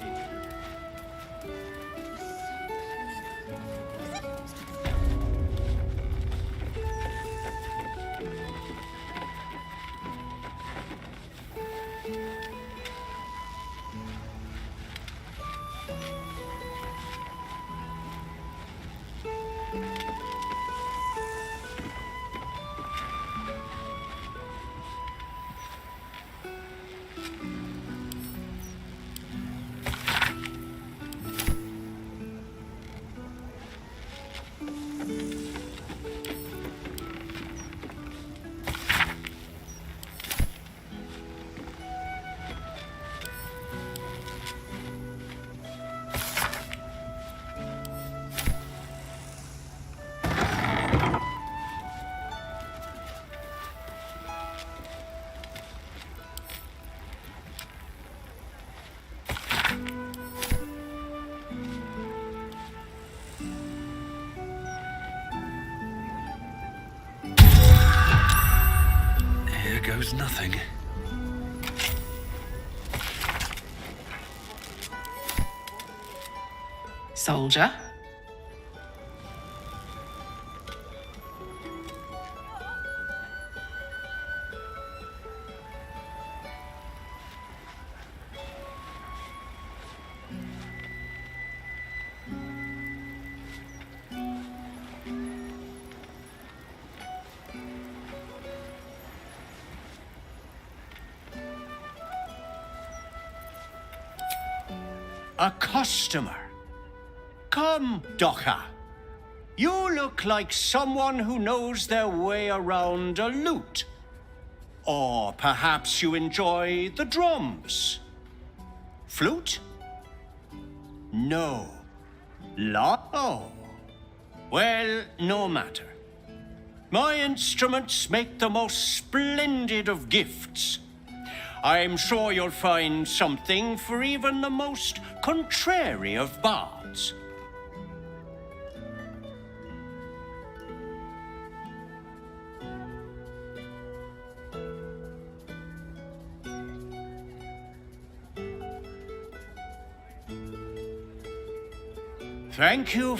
Here goes nothing. Soldier? A customer. Come, Docker. You look like someone who knows their way around a lute. Or perhaps you enjoy the drums. Flute? No. Oh. Well, no matter. My instruments make the most splendid of gifts. I'm sure you'll find something for even the most contrary of bards. Thank you.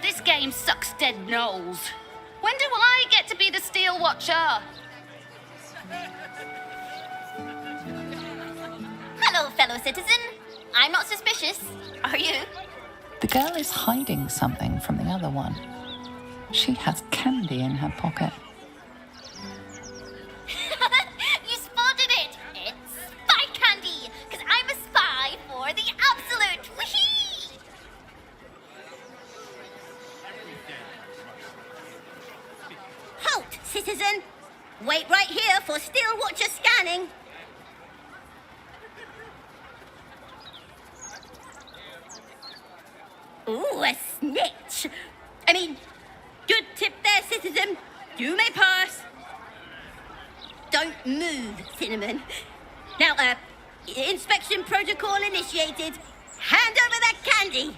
This game sucks dead nose. When do I get to be the Steel Watcher? Hello, fellow citizen. I'm not suspicious. Are you? The girl is hiding something from the other one. She has candy in her pocket. You spotted it. It's spy candy, because I'm a spy for the absolute. Whee! Halt, citizen. Wait right here for Steel Watcher scanning. Ooh, a snitch. I mean, good tip there, citizen. You may pass. Don't move, Cinnamon. Now, inspection protocol initiated. Hand over that candy.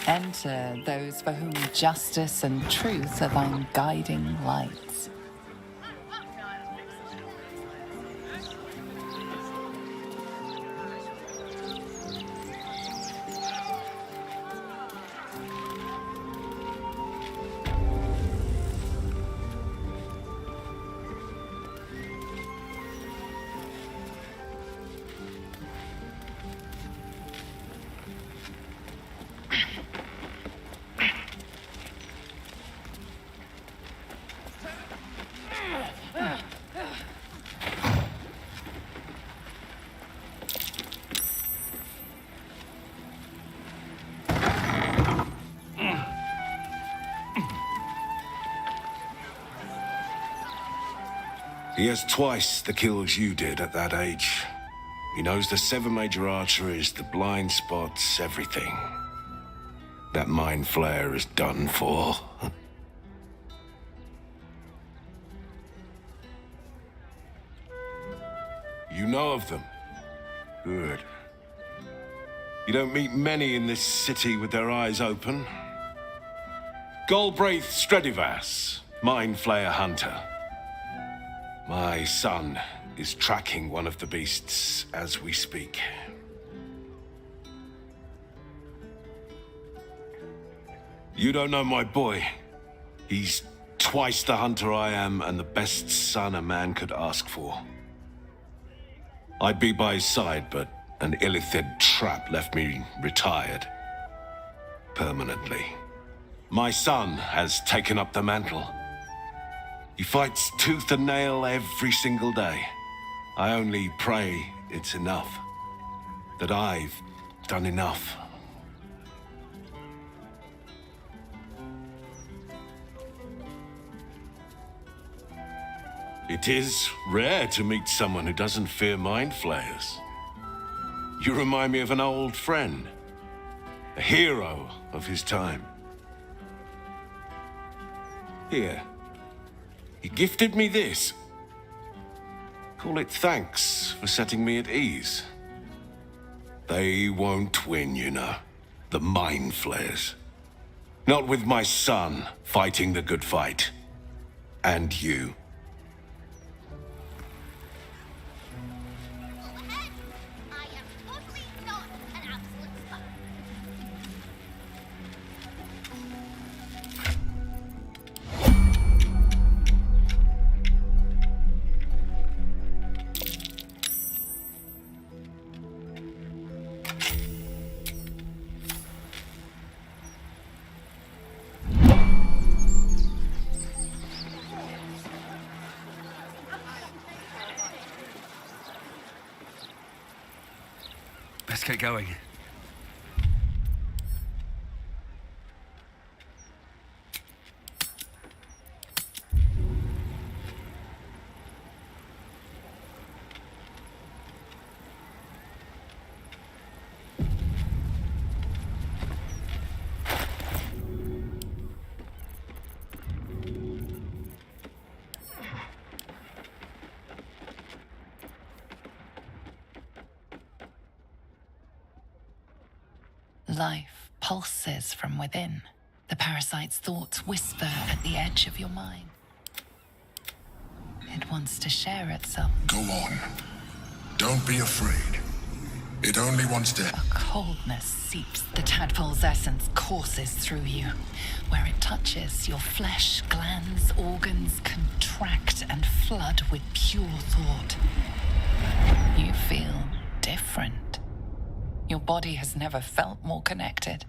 Enter those for whom justice and truth are thine guiding lights. He has twice the kills you did at that age. He knows the 7 major arteries, the blind spots, everything. That mind flare is done for. You know of them? Good. You don't meet many in this city with their eyes open. Galbraith Stredivas, mind flayer hunter. My son is tracking one of the beasts as we speak. You don't know my boy. He's twice the hunter I am and the best son a man could ask for. I'd be by his side, but an Illithid trap left me retired. Permanently. My son has taken up the mantle. He fights tooth and nail every single day. I only pray it's enough. That I've done enough. It is rare to meet someone who doesn't fear mind flayers. You remind me of an old friend. A hero of his time. Here. He gifted me this. Call it thanks for setting me at ease. They won't win, you know. The mind flayers. Not with my son fighting the good fight. And you. Let's get going. Life pulses from within. The parasite's thoughts whisper at the edge of your mind. It wants to share itself. Go on. Don't be afraid. It only wants to... A coldness seeps. The tadpole's essence courses through you. Where it touches, your flesh, glands, organs contract and flood with pure thought. You feel different. Your body has never felt more connected.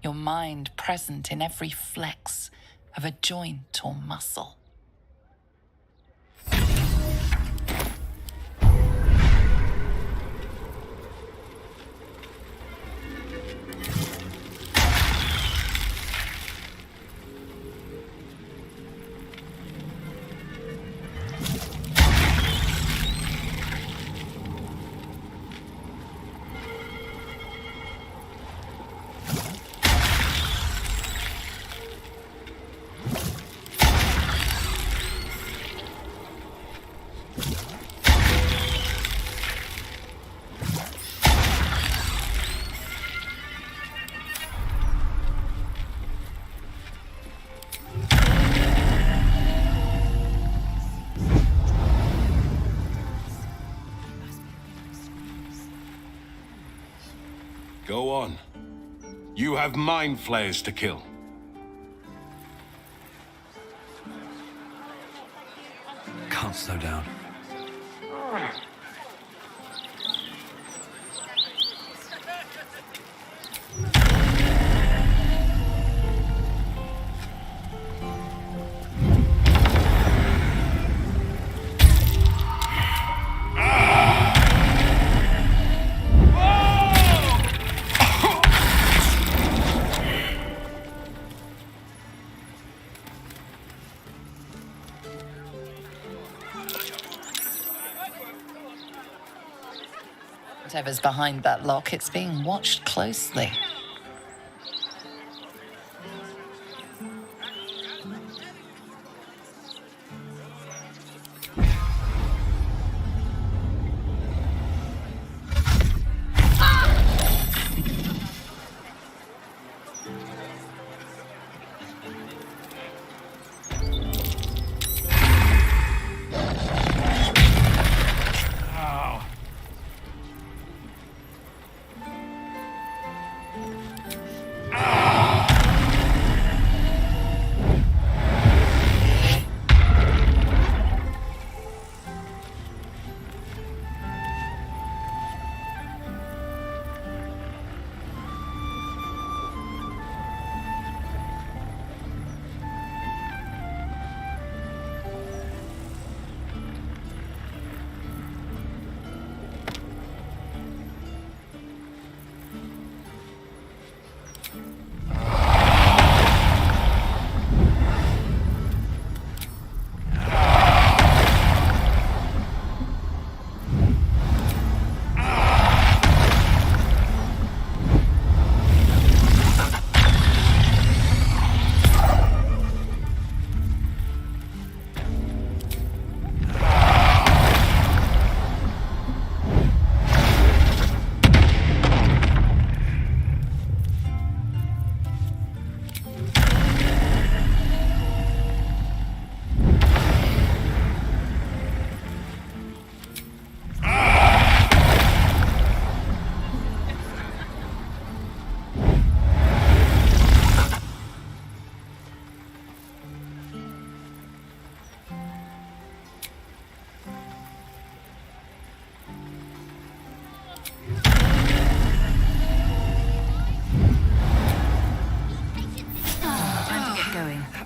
Your mind present in every flex of a joint or muscle. Go on. You have mind flayers to kill. Can't slow down. Whatever's behind that lock, it's being watched closely.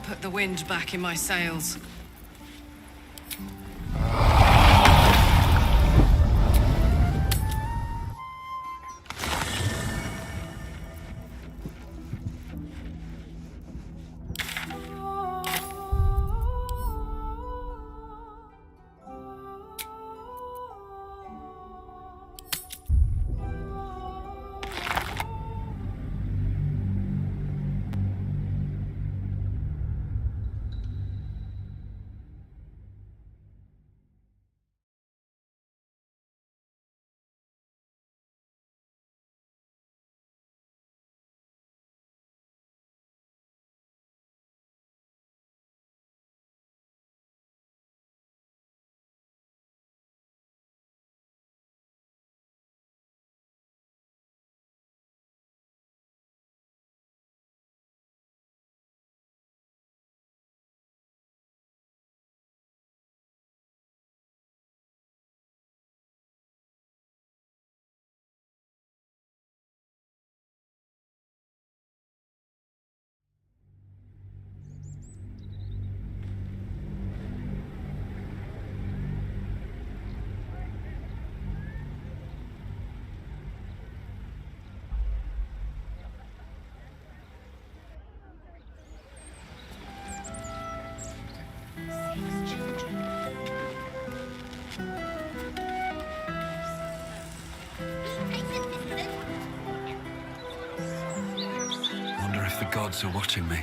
Put the wind back in my sails. Wonder if the gods are watching me.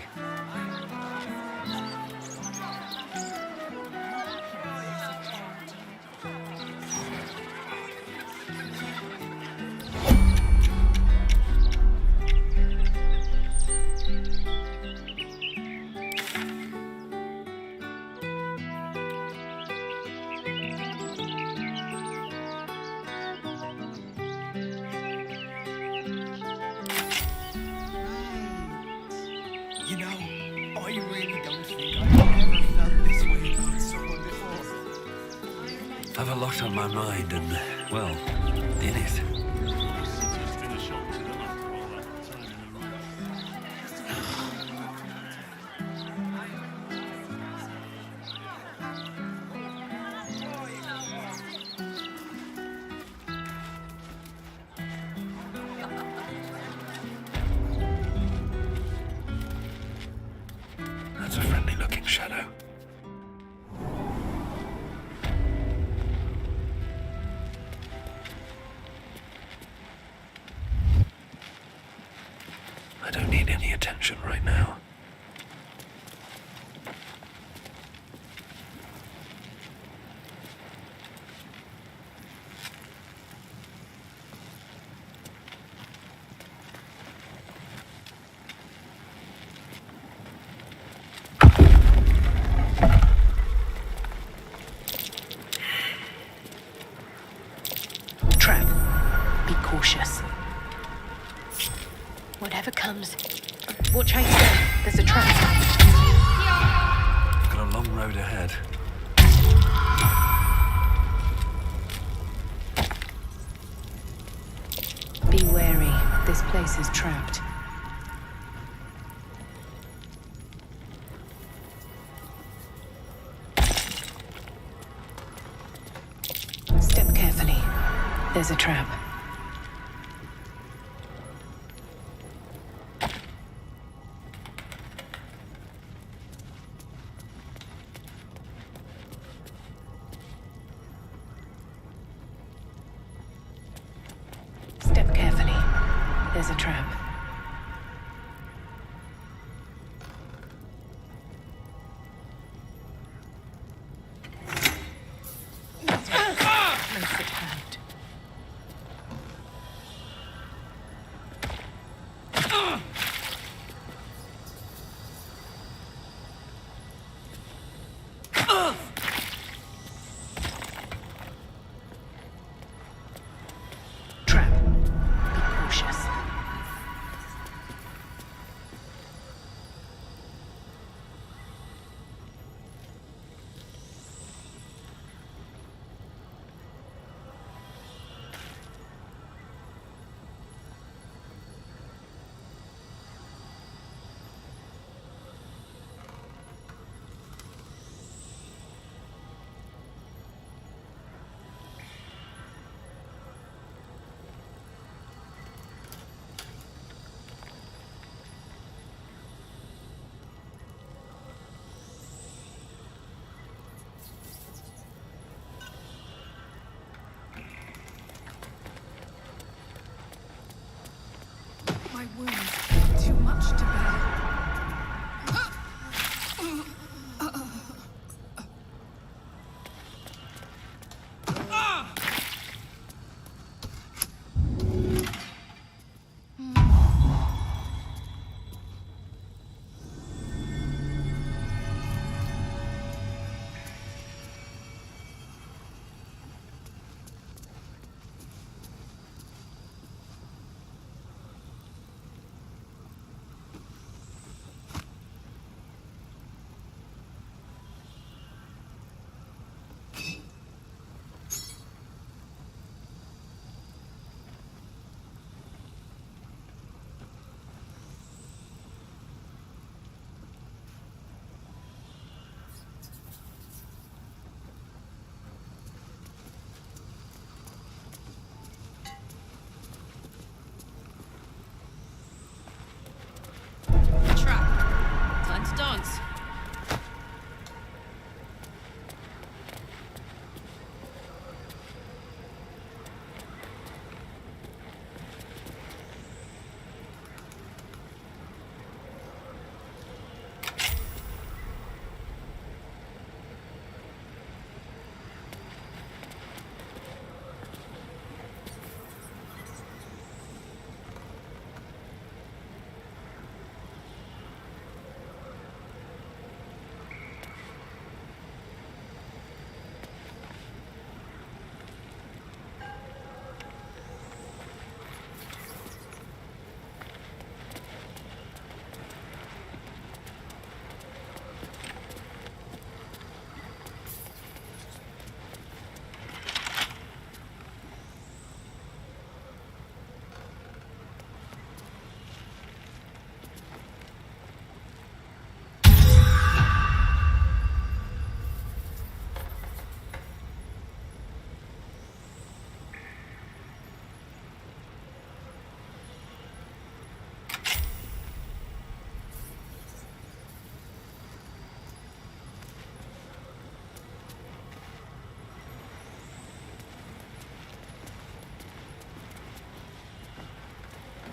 lot on my mind and, well, in it. That's a friendly-looking shadow. I don't need any attention right now. Trap. Be cautious. Whatever comes. Watch how you go. There's a trap. I've got a long road ahead. Be wary. This place is trapped. Step carefully. There's a trap. Step carefully. There's a trap. Close at hand. Trap. Be cautious. My wounds, too much to bear.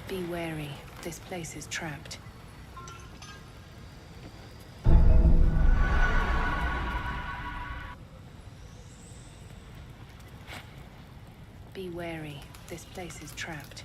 Be wary. This place is trapped. Be wary. This place is trapped.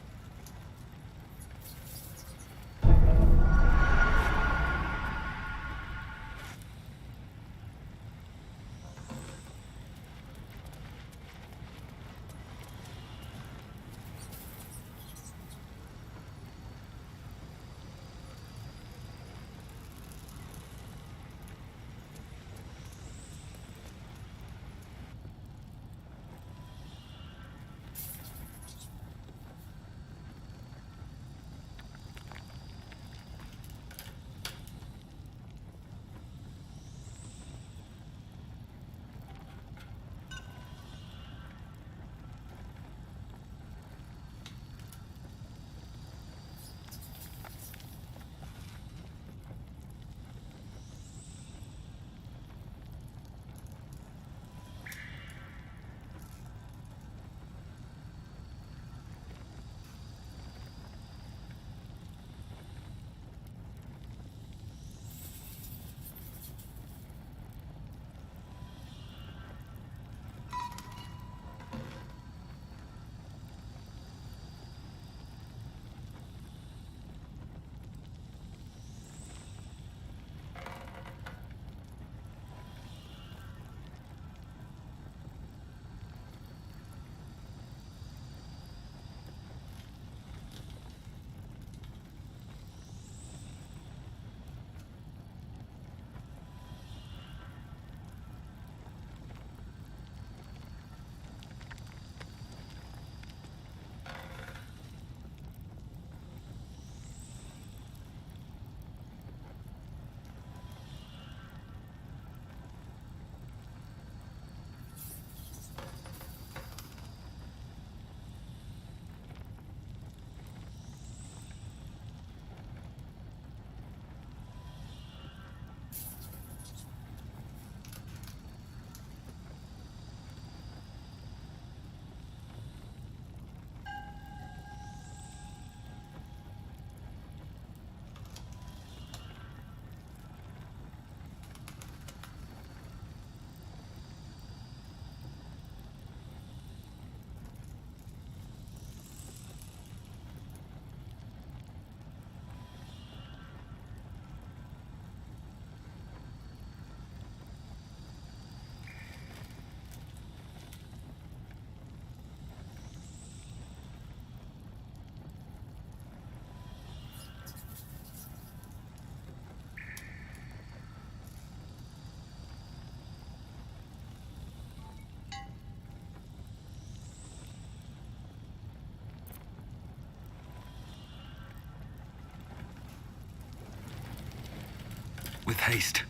With haste.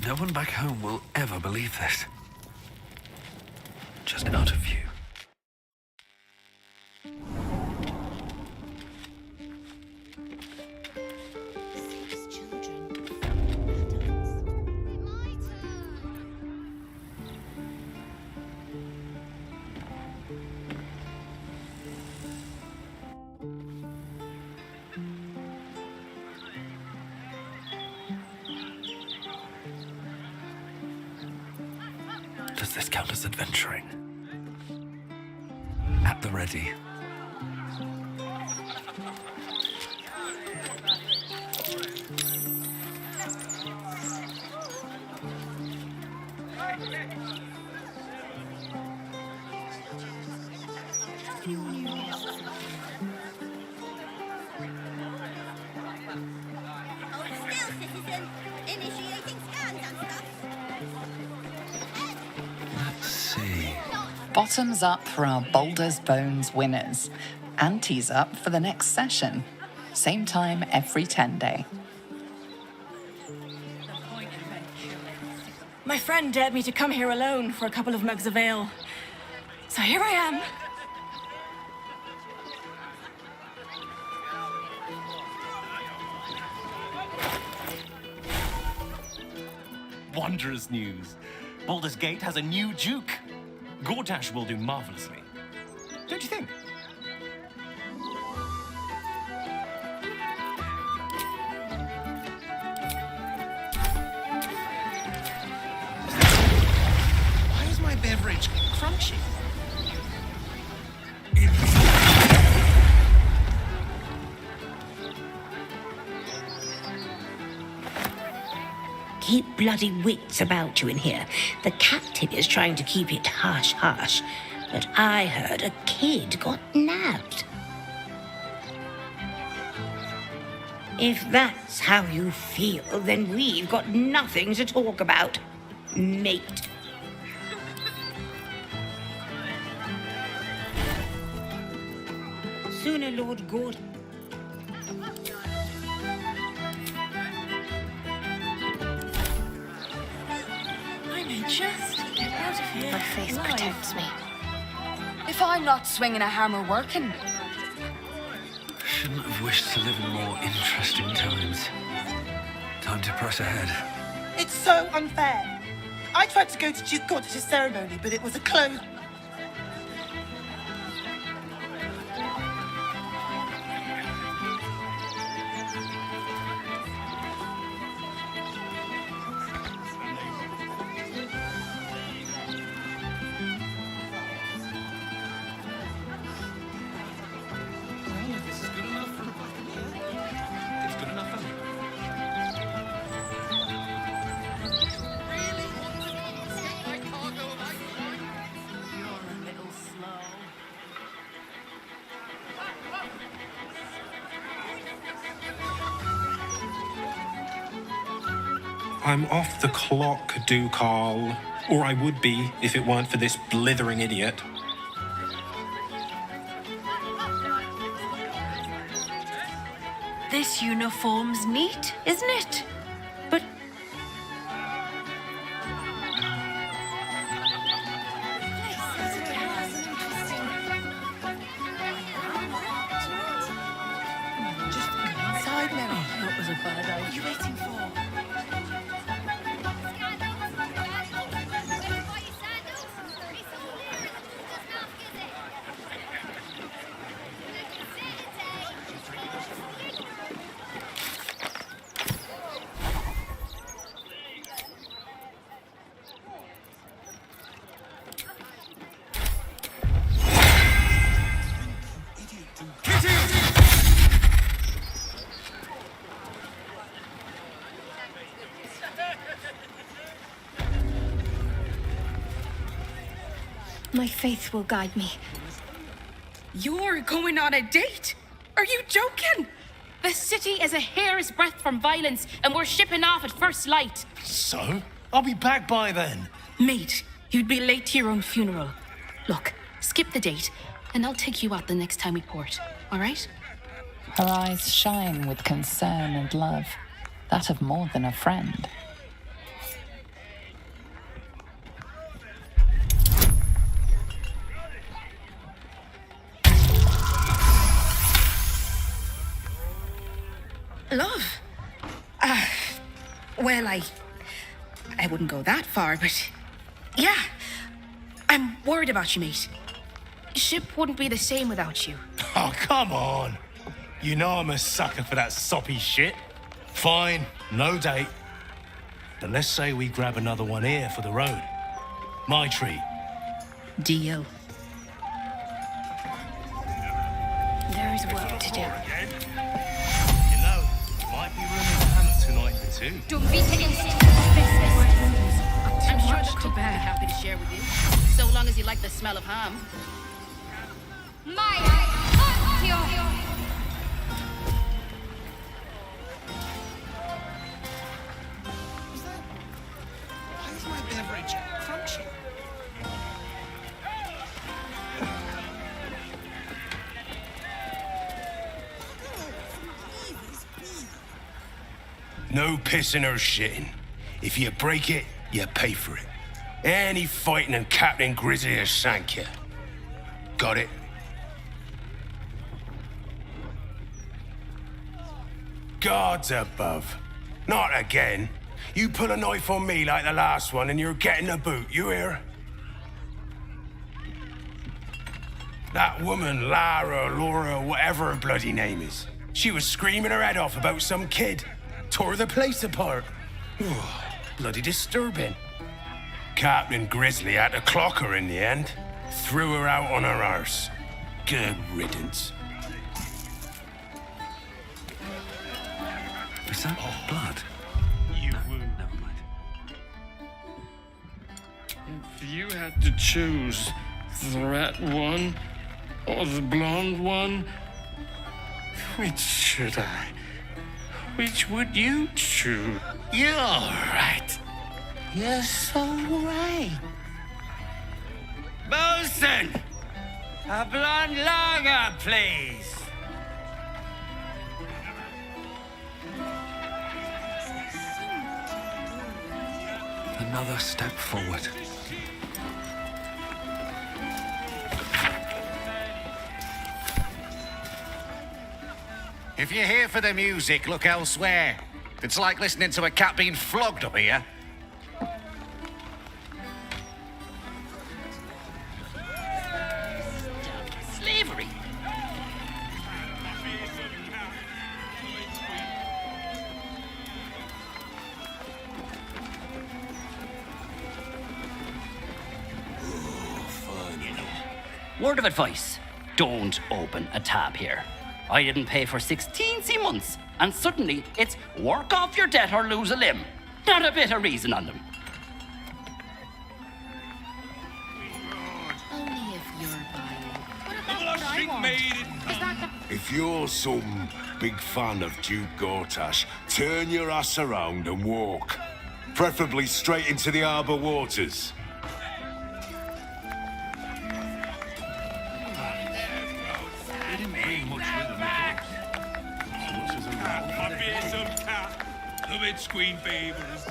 No one back home will ever believe this. Just out of view. Does this count as adventuring? At the ready. Bottoms up for our Baldur's Bones winners. Ante's up for the next session. Same time every 10 day. My friend dared me to come here alone for a couple of mugs of ale. So here I am. Wondrous news. Baldur's Gate has a new duke. Gortash will do marvelously. Don't you think? Why is my beverage crunchy? Keep bloody wits about you in here. The captain is trying to keep it hush-hush, but I heard a kid got nabbed. If that's how you feel, then we've got nothing to talk about, mate. Sooner Lord Gord... Just get out of here. My faith protects me. If I'm not swinging a hammer working. Shouldn't have wished to live in more interesting times. Time to press ahead. It's so unfair. I tried to go to Duke Gortash's ceremony, but it was a closed... I'm off the clock, Ducal. Or I would be if it weren't for this blithering idiot. This uniform's neat, isn't it? But... Just go inside, Mary. That was a bad idea. What are you waiting for? My faith will guide me. You're going on a date? Are you joking? The city is a hair's breadth from violence, and we're shipping off at first light. So? I'll be back by then. Mate, you'd be late to your own funeral. Look, skip the date, and I'll take you out the next time we port, all right? Her eyes shine with concern and love, that of more than a friend. Love? Well, I wouldn't go that far, but yeah, I'm worried about you, mate. Ship wouldn't be the same without you. Oh, come on. You know I'm a sucker for that soppy shit. Fine, no date. But let's say we grab another one here for the road. My treat. Deal. There is work to do. You know, might be room in the hammock tonight for two. Don't be taking I'm sure the cook would be happy to share with you, so long as you like the smell of ham. Why is my beverage crunchy? No pissing or shitting. If you break it, you pay for it. Any fighting and Captain Grizzly has sank you. Got it? Gods above. Not again. You pull a knife on me like the last one and you're getting a boot, you hear? That woman, Laura, whatever her bloody name is. She was screaming her head off about some kid. Tore the place apart. Bloody disturbing. Captain Grizzly had to clock her in the end. Threw her out on her arse. Good riddance. Is that blood? You no, never mind. If you had to choose the rat one or the blonde one, which should I? Which would you choose? You're right. You're so right. Bosun! A blonde lager, please. Another step forward. If you're here for the music, look elsewhere. It's like listening to a cat being flogged up here. Slavery. Word of advice, don't open a tab here. I didn't pay for 16 months, and suddenly it's work off your debt or lose a limb. Not a bit of reason on them. Only if you're buying. If you're some big fan of Duke Gortash, turn your ass around and walk. Preferably straight into the harbour waters. Queen favors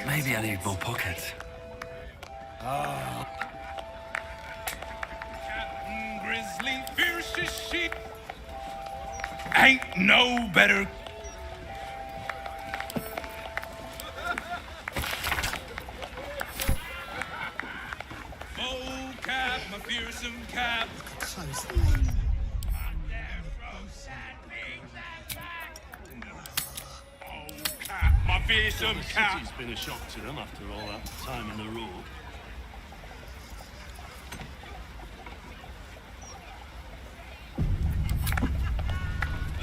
Maybe I need more pockets. Captain Grizzly, fierce as sheep. Ain't no better. Oh, Cap, my fearsome Cap. My fearsome Cap. It's been a shock to them after all that time in the road.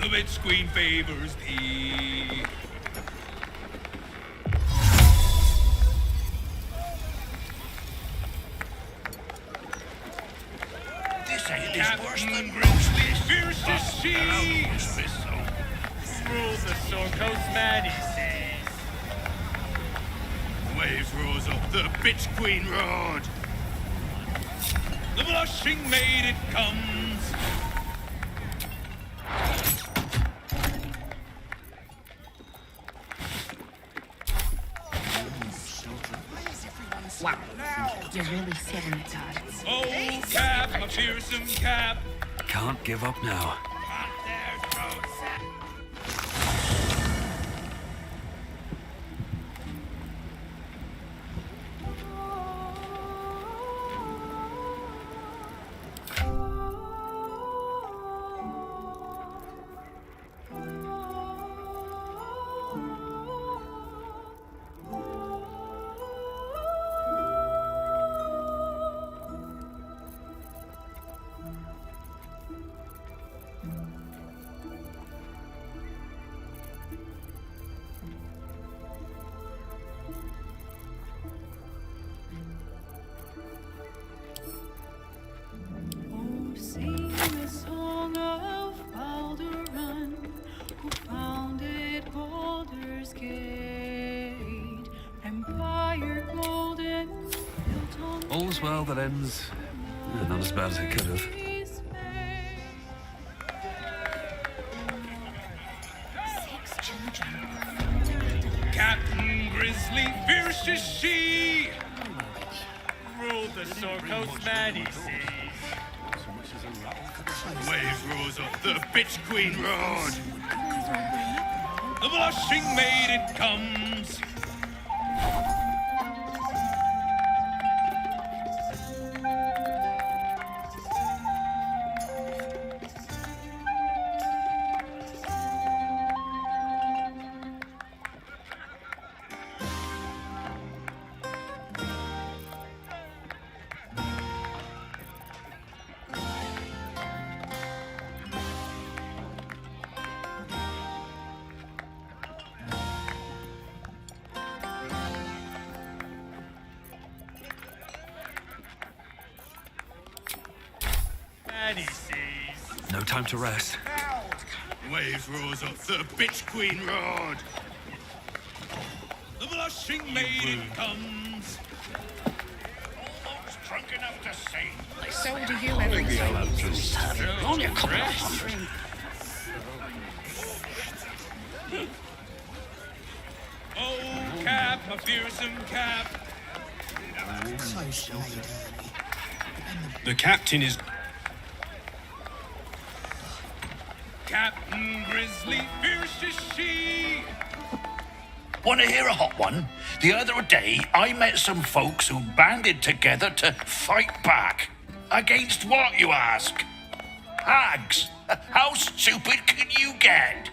The Witch Queen favors thee. This ain't Captain worse than Grizzly, fierce as she. Rules the Soul Coast man, he says. Waves rose up the Bitch Queen Road. The blushing maid it comes. Wow, you're really selling it, Dad. Oh, Cap, my fearsome Cap. Can't give up now. all's well that ends not as bad as it could have. Captain Grizzly, fierce as she, ruled the Sorcoast Maddie seas. Waves rose up the bitch queen road. The blushing maiden comes. No time to rest. Waves rose up the bitch queen road. The blushing maiden comes. Almost drunk enough to sing. So do you every day. Only a couple of hundred. Oh, Cap, a fearsome Cap. The captain is... Captain Grizzly, fierce as she. Want to hear a hot one? The other day, I met some folks who banded together to fight back. Against what, you ask? Hags. How stupid can you get?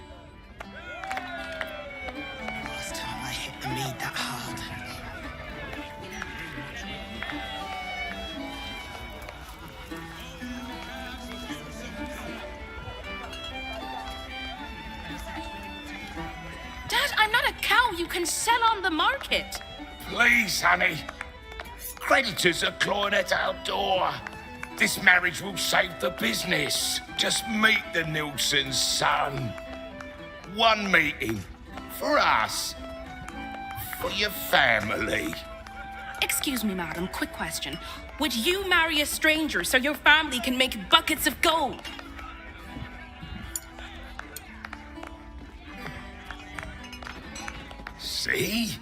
Last time I hit the mead that hard. Dad, I'm not a cow you can sell on the market. Please, honey. Creditors are clawing at our door. This marriage will save the business. Just meet the Nilsson's son. One meeting. For us. For your family. Excuse me, madam, quick question. Would you marry a stranger so your family can make buckets of gold? See?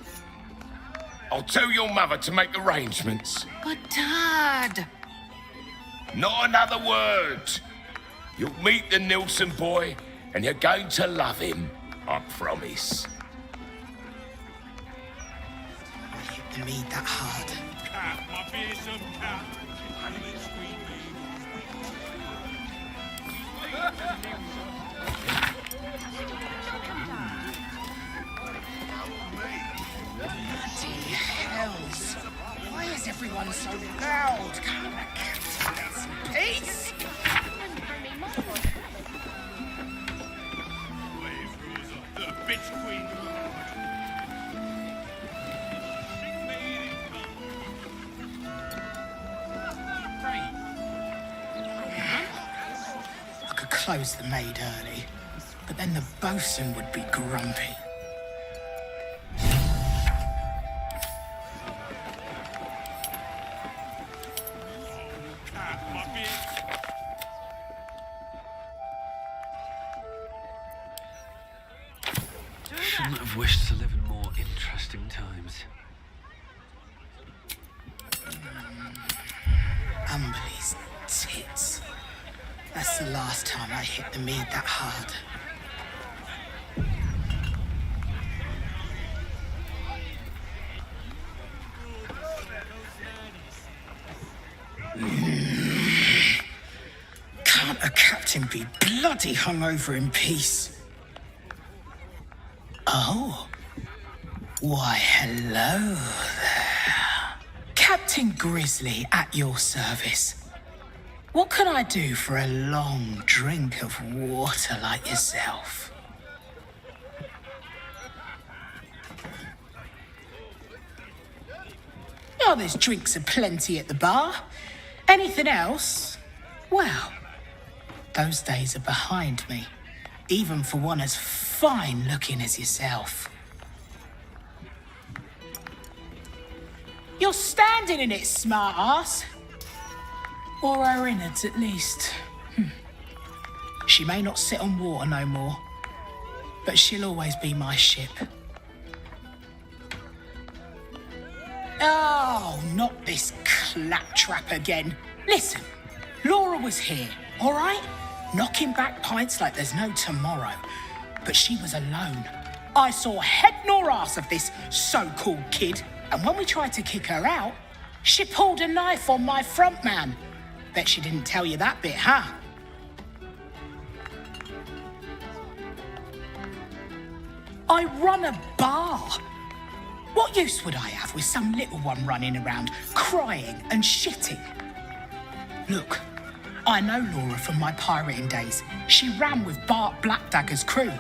I'll tell your mother to make arrangements. But, Dad... Not another word. You'll meet the Nilsson boy, and you're going to love him. I promise. I hit the mead that hard. Cap, my fearsome Cap. Bloody hells. Why is everyone so loud? Can't I get some peace? Waves rose up the bitch queen road. I could close the maid early, but then the bosun would be grumpy. Shouldn't have wished to live in more interesting times. Umberly's tits. That's the last time I hit the mead that hard. Can't a captain be bloody hungover in peace? Oh. Why, hello there. Captain Grizzly at your service. What can I do for a long drink of water like yourself? Oh, there's drinks aplenty at the bar. Anything else? Well, those days are behind me. Even for one as fine looking as yourself. You're standing in it, smart ass. Or her innards, at least. She may not sit on water no more, but she'll always be my ship. Oh, not this claptrap again. Listen, Laura was here, all right? Knocking back pints like there's no tomorrow. But she was alone. I saw head nor ass of this so-called kid, and when we tried to kick her out, she pulled a knife on my front man. Bet she didn't tell you that bit, huh? I run a bar. What use would I have with some little one running around, crying and shitting? Look, I know Laura from my pirating days. She ran with Bart Blackdagger's crew.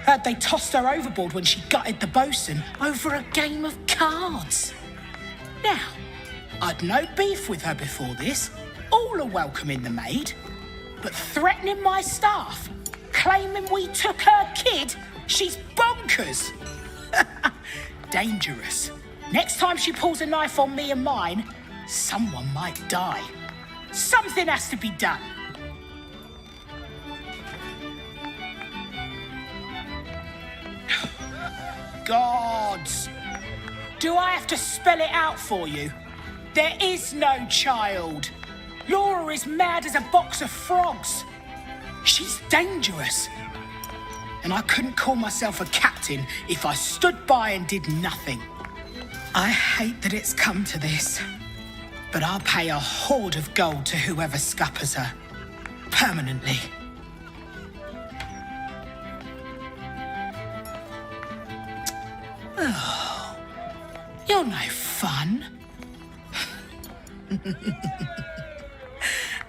Heard they tossed her overboard when she gutted the bosun over a game of cards. Now, I'd no beef with her before this. All are welcoming the maid. But threatening my staff, claiming we took her kid, she's bonkers. Dangerous. Next time she pulls a knife on me and mine, someone might die. Something has to be done. Gods! Do I have to spell it out for you? There is no child. Laura is mad as a box of frogs. She's dangerous. And I couldn't call myself a captain if I stood by and did nothing. I hate that it's come to this, but I'll pay a hoard of gold to whoever scuppers her. Permanently. Oh, you're no fun.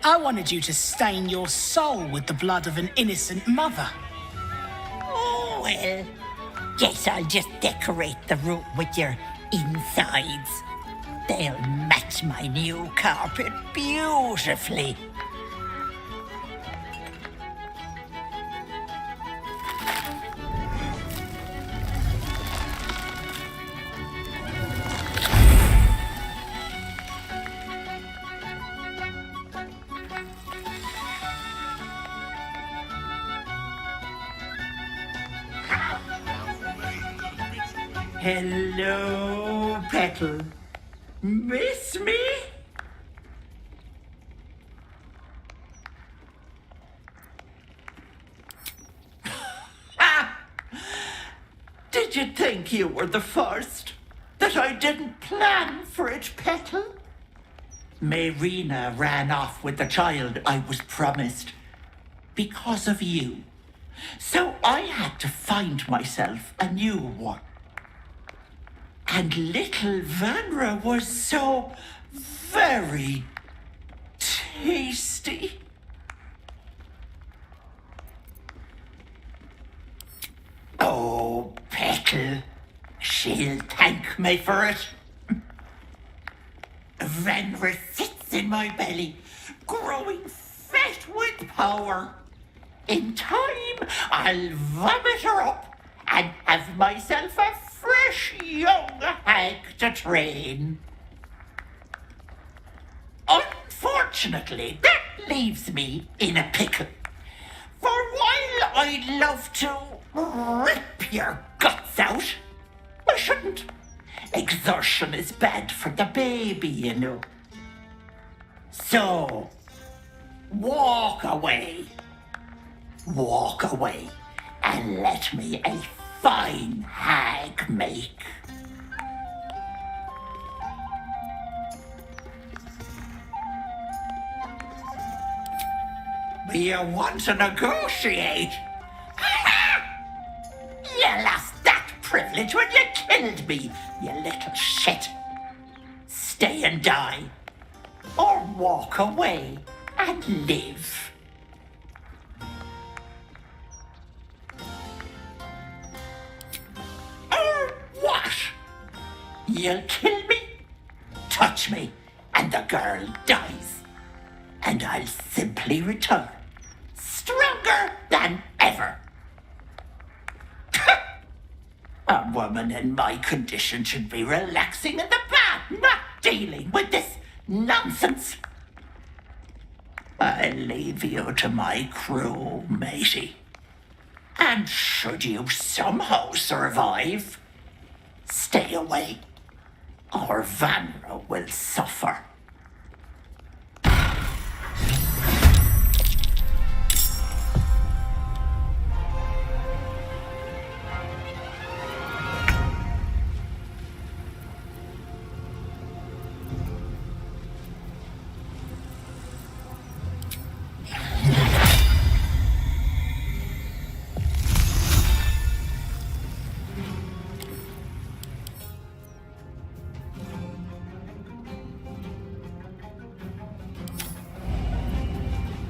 I wanted you to stain your soul with the blood of an innocent mother. Oh, well, guess I'll just decorate the room with your insides. They'll match my new carpet beautifully. Hello, Petal. Miss me? Did you think you were the first? That I didn't plan for it, Petal? Marina ran off with the child I was promised because of you. So I had to find myself a new one. And little Vanra was so very tasty. Oh, Petal, she'll thank me for it. Vanra sits in my belly, growing fat with power. In time, I'll vomit her up and have myself a fresh young hag to train. Unfortunately, that leaves me in a pickle. For while I'd love to rip your guts out, I shouldn't. Exertion is bad for the baby, you know. So, walk away. Walk away and let me a fine hag make. You want to negotiate? You lost that privilege when you killed me, you little shit. Stay and die, or walk away and live. Or what? You'll kill me, touch me, and the girl dies. And I'll simply return, stronger than ever. A woman in my condition should be relaxing in the bath. not dealing with this nonsense. I leave you to my crew, matey. And should you somehow survive, stay away, or Vanra will suffer.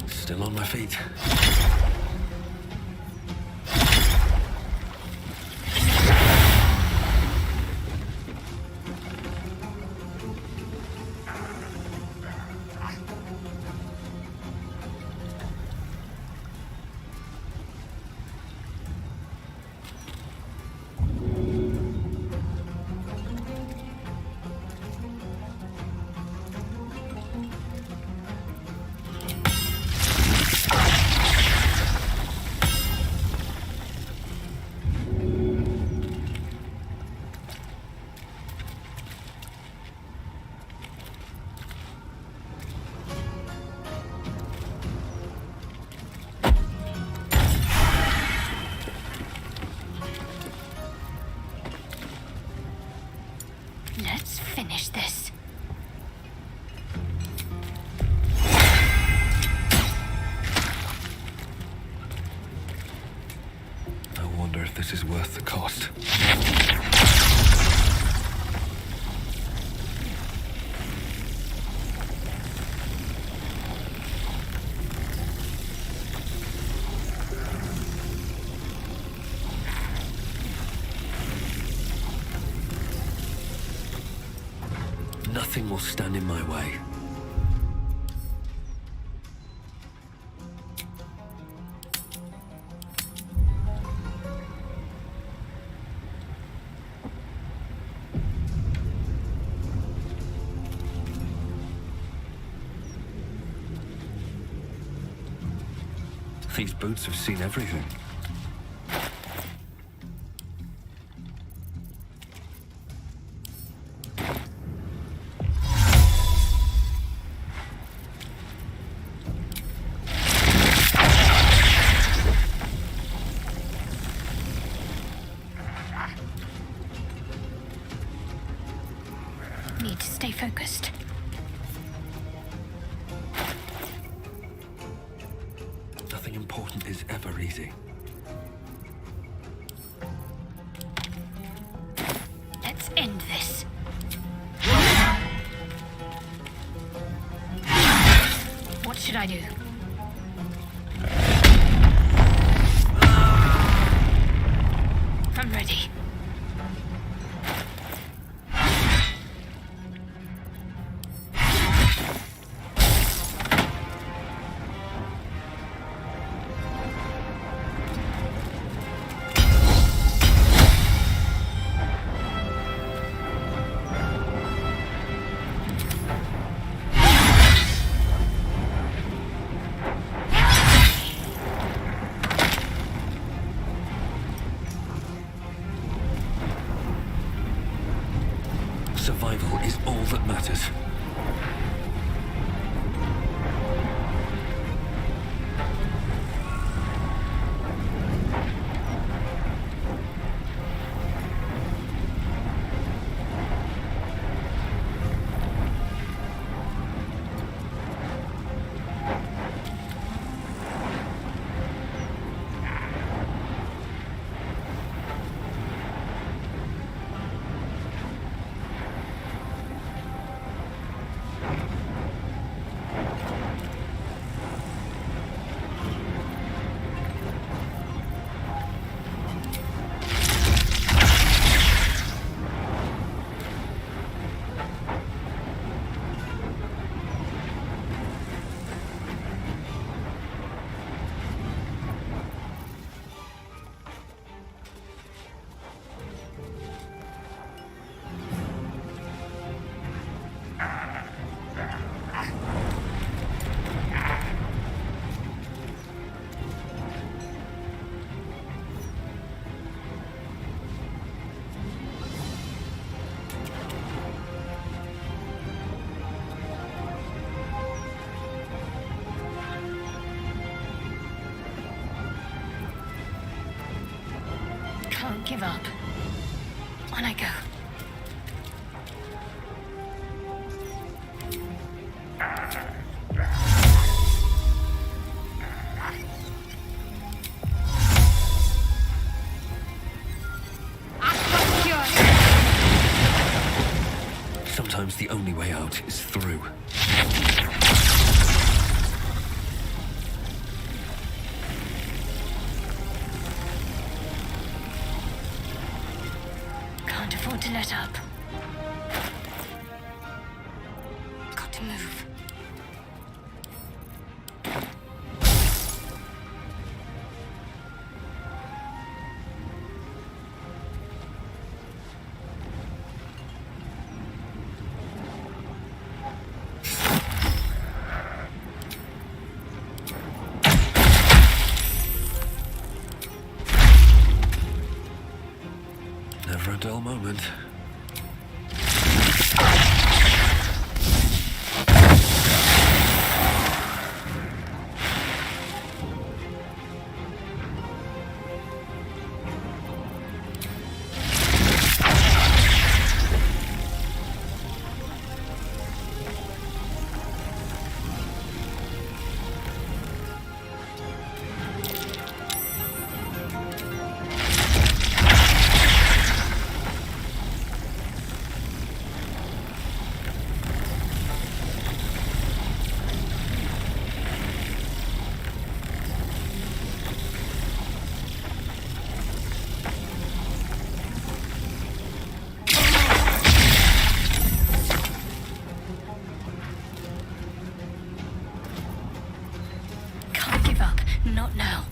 Still on my feet. Let's finish this. I wonder if this is worth the cost. Nothing will stand in my way. These boots have seen everything. Need to stay focused. Nothing important is ever easy. Let's end this. What should I do? I'm ready. Survival is all that matters. Can't give up. On I go. Sometimes the only way out is through. Can't afford to let up. Got to move. Never a dull moment. Can't give up. Not now.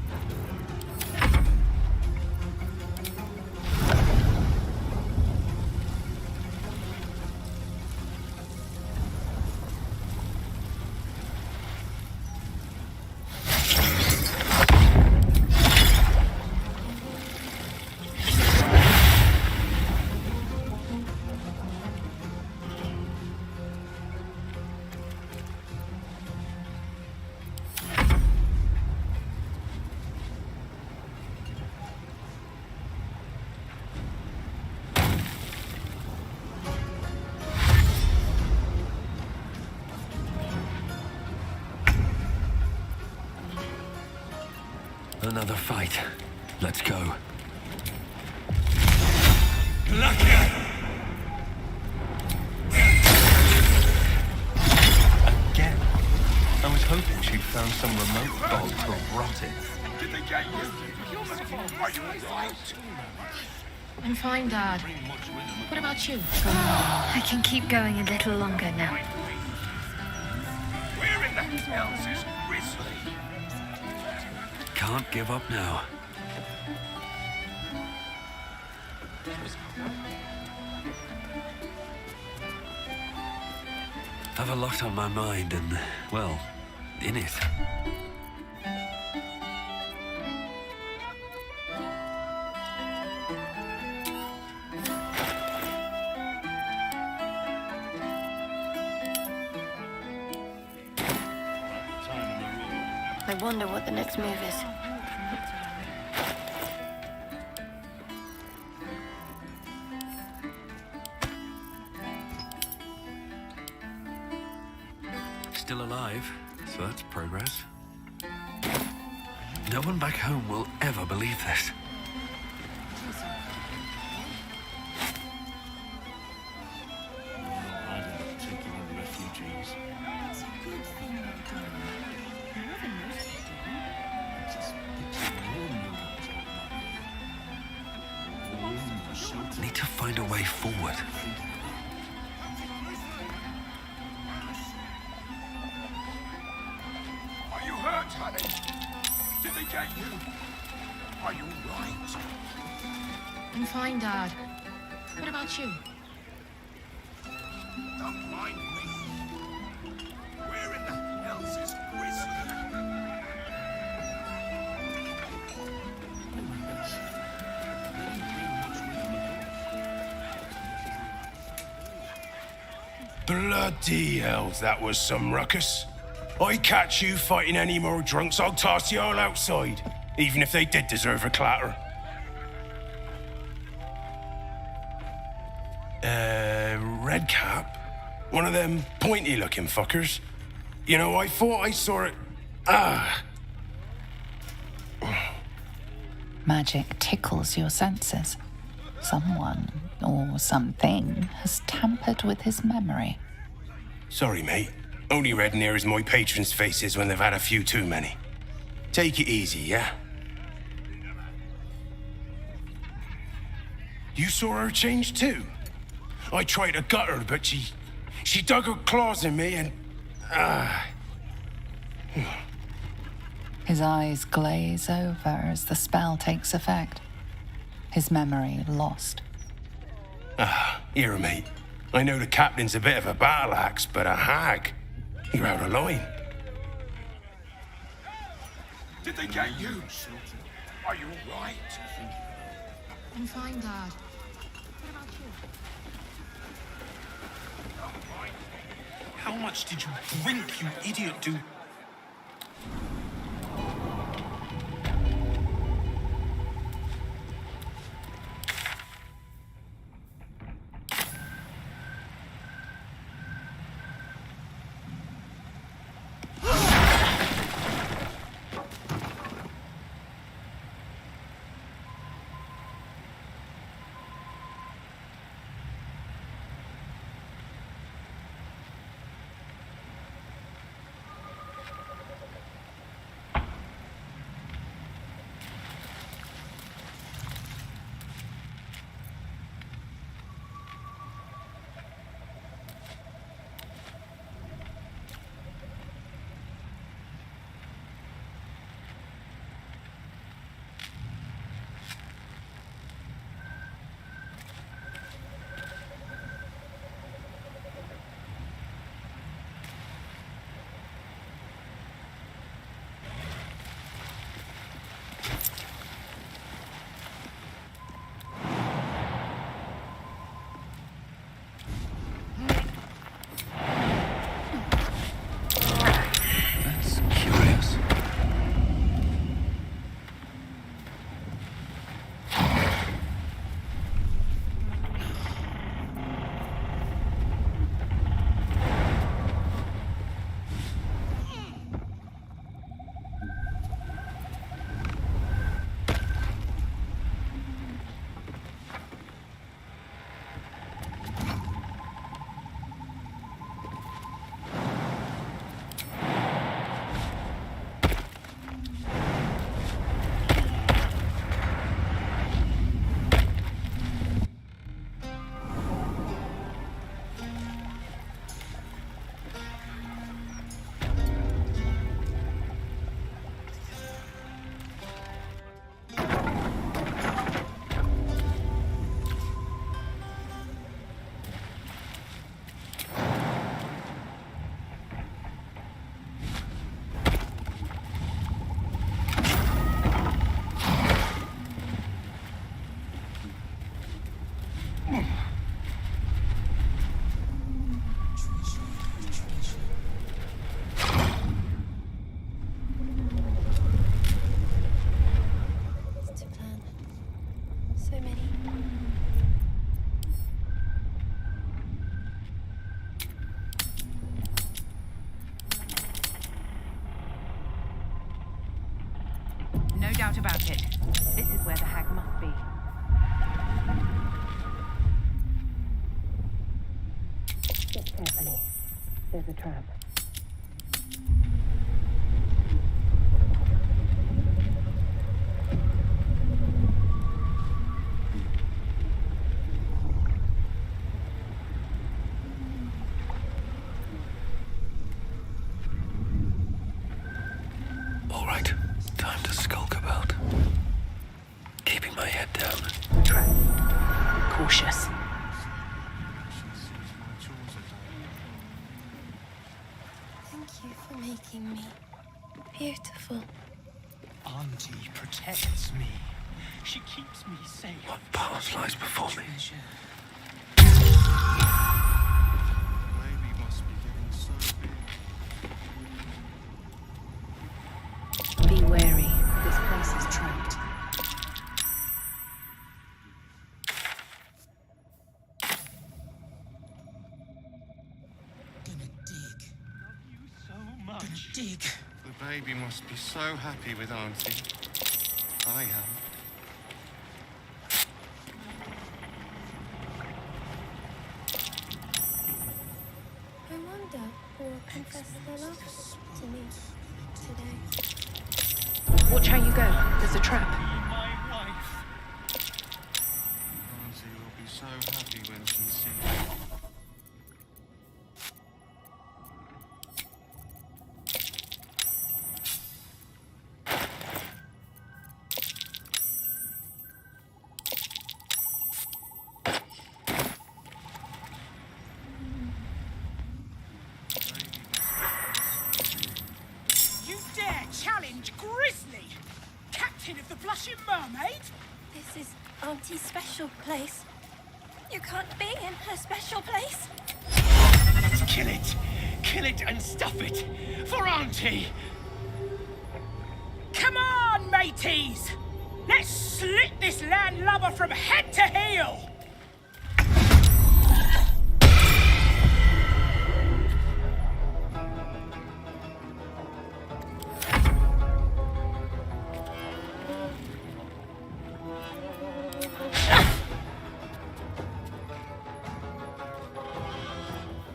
Another fight. Let's go. Again. I was hoping she'd found some remote bog to rot in. Did they get you? Are you right? I'm fine, Dad. What about you? I can keep going a little longer now. Where in the hell is Grizzly? Can't give up now. Have a lot on my mind and, well, in it. I wonder what the next move is. Still alive, so that's progress. No one back home will ever believe this. Need to find a way forward. Are you hurt, honey? Did they get you? Are you right? I'm fine, Dad. What about you? Don't mind me. Where in the hell is Grizzly? Bloody hell, that was some ruckus. I catch you fighting any more drunks, I'll toss you all outside, even if they did deserve a clatter. red cap. One of them pointy-looking fuckers. You know, I thought I saw it... Magic tickles your senses. Someone or something has tampered with his memory. Sorry, mate. Only red near as my patrons' faces when they've had a few too many. Take it easy, yeah? You saw her change too? I tried to gut her, but she dug her claws in me and... His eyes glaze over as the spell takes effect. His memory lost. Here, mate. I know the captain's a bit of a battle axe, but a hag. You're out of line. Did they get you? Are you all right? I'm fine, Dad. How much did you drink, you idiot, dude? No doubt about it. This is where the hag must be. Step carefully. There's a trap. All right, time to skulk about. Keeping my head down. Cautious. Thank you for making me beautiful. Auntie protects me. She keeps me safe. What path lies before me? Be wary. This place is trapped. dig. The baby must be so happy with Auntie. I am. I wonder who will confess their love to me today. Watch how you go. There's a trap. Auntie will be so happy when she sees you. You dare challenge Grizzly, captain of the Blushing Mermaid? This is Auntie's special place. You can't be in her special place. Let's kill it. Kill it and stuff it. For Auntie. Come on, mateys! Let's slit this landlubber from head to heel!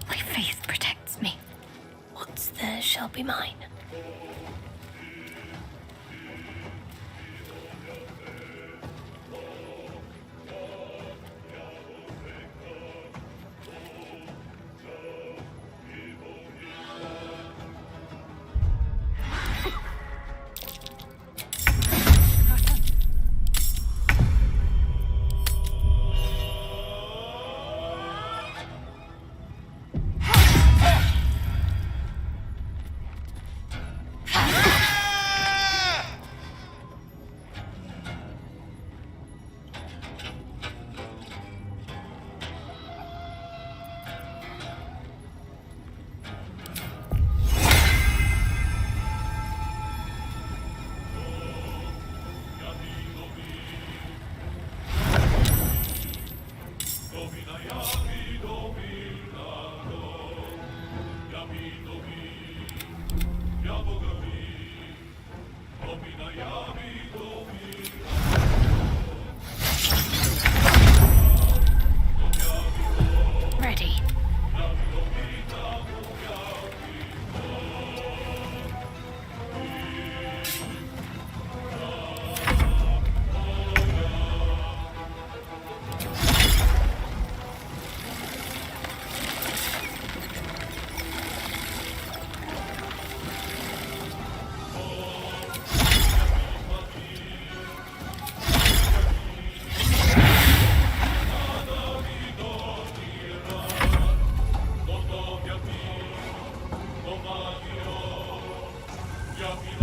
My faith protects me. What's theirs shall be mine. Ready.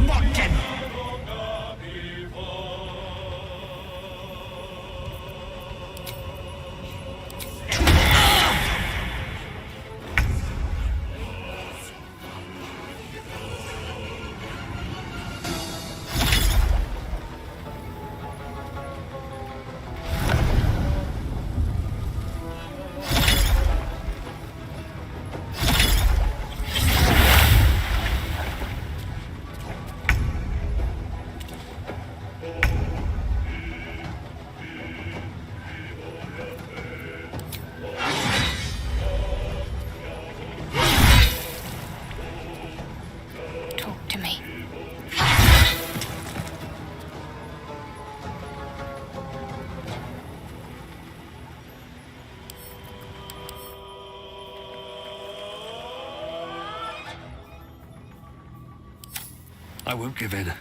Mock them. Talk to me. I won't give in.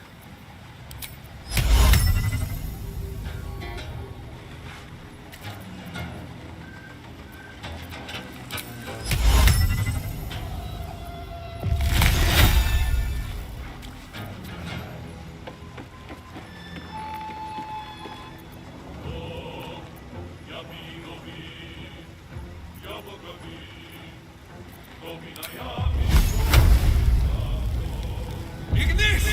Ignis!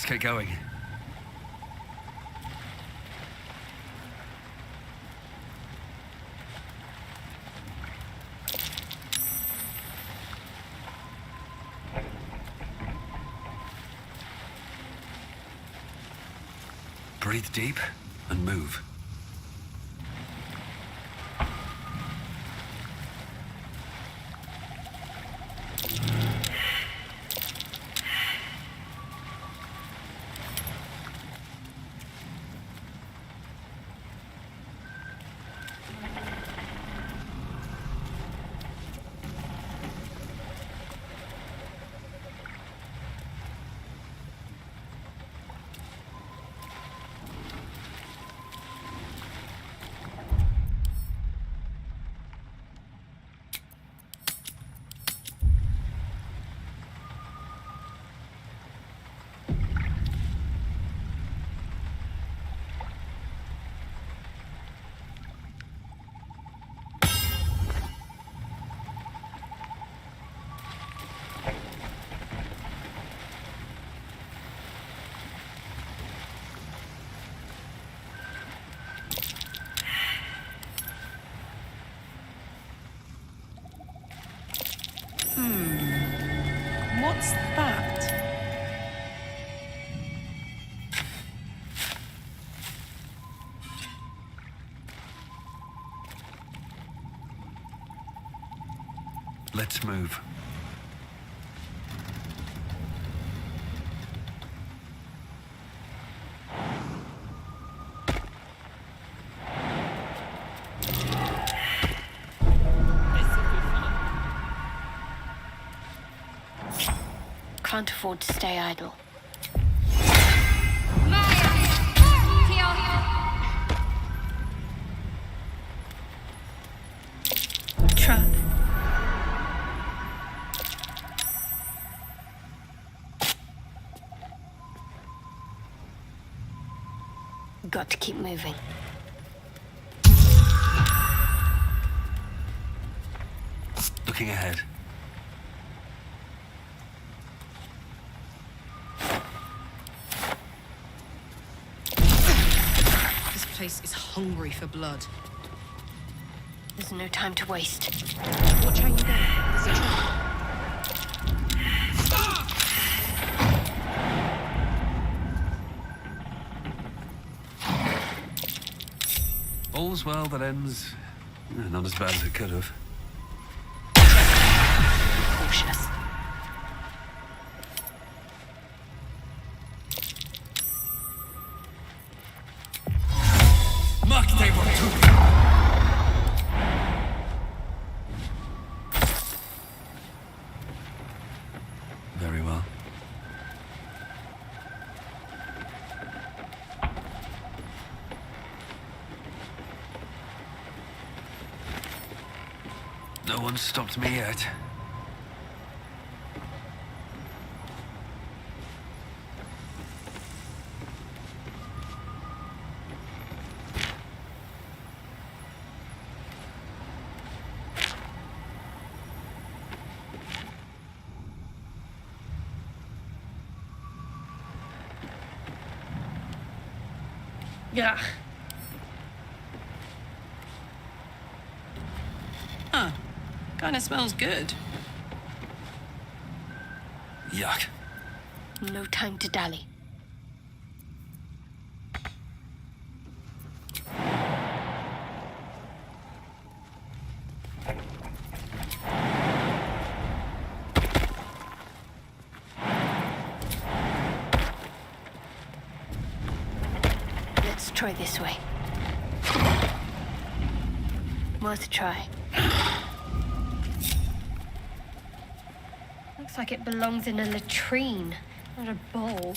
Let's get going. Breathe deep and move. What's that? Let's move. Can't afford to stay idle. Trap. Got to keep moving. Looking ahead. This place is hungry for blood. There's no time to waste. Watch how you go. There's a trap. All's well that ends not as bad as it could have. Cautious. Very well. No one's stopped me yet. Yeah. Huh. Kinda smells good. Yuck. No time to dally. Let's try this way. Worth a try. Looks like it belongs in a latrine, not a bowl.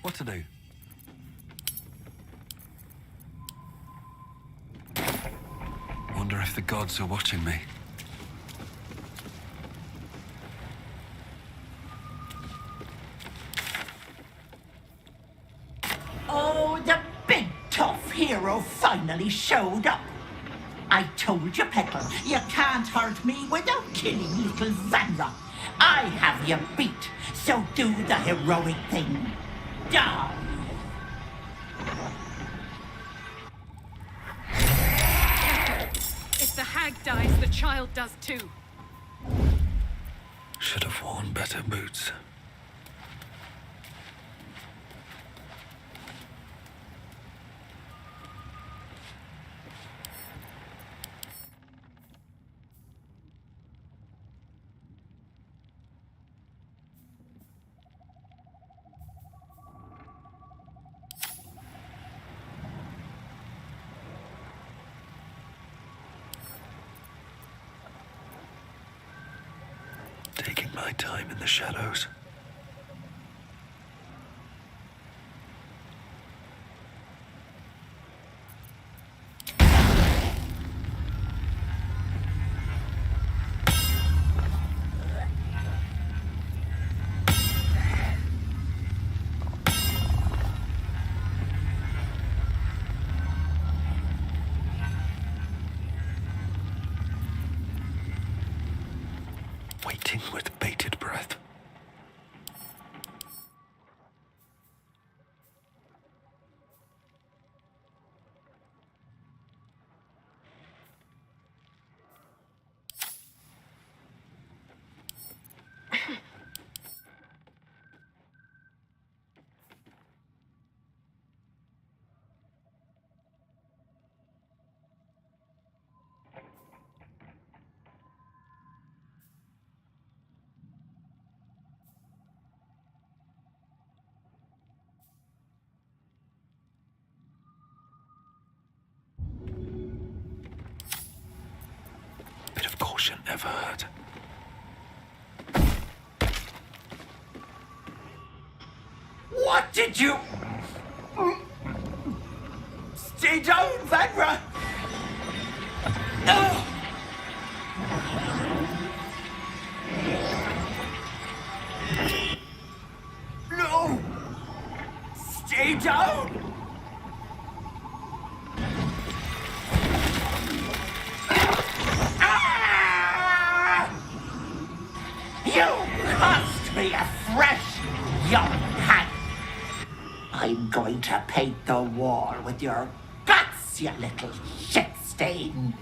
What to do? Wonder if the gods are watching me. Oh, the big tough hero finally showed up. I told you, Petal, you can't hurt me without killing little Vanra. I have you beat, so do the heroic thing. Die! If the hag dies, the child does too. Should have worn better boots. Taking my time in the shadows. Waiting with bated breath. Bit of caution never hurt. What did you... Stay down, Vanra! No! No! Stay down! Ah! You cost me a fresh young hag! I'm going to paint the wall with your guts, you little shit stain!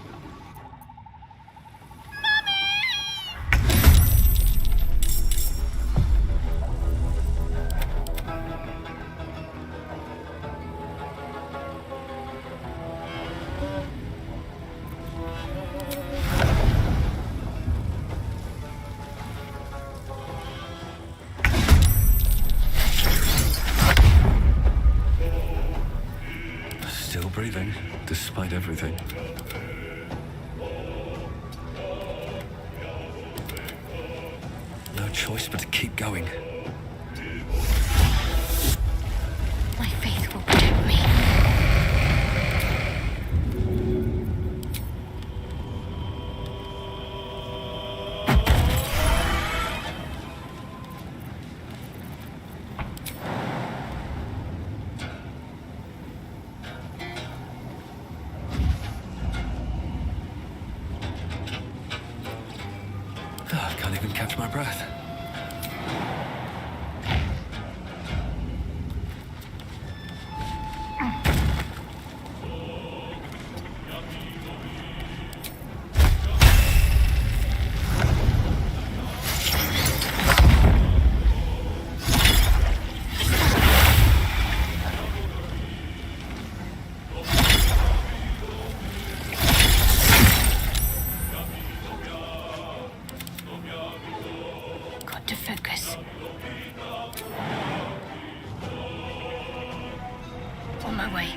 Still breathing, despite everything. No choice but to keep going. My faith will protect me. I can't even catch my breath. Got to focus. On my way.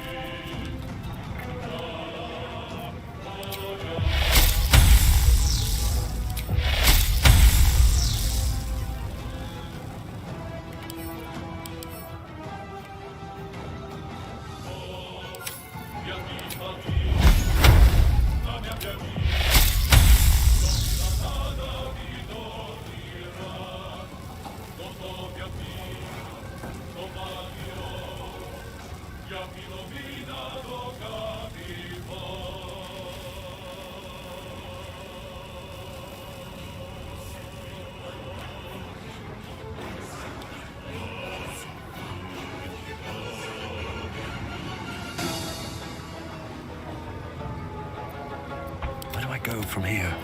Where do I go from here?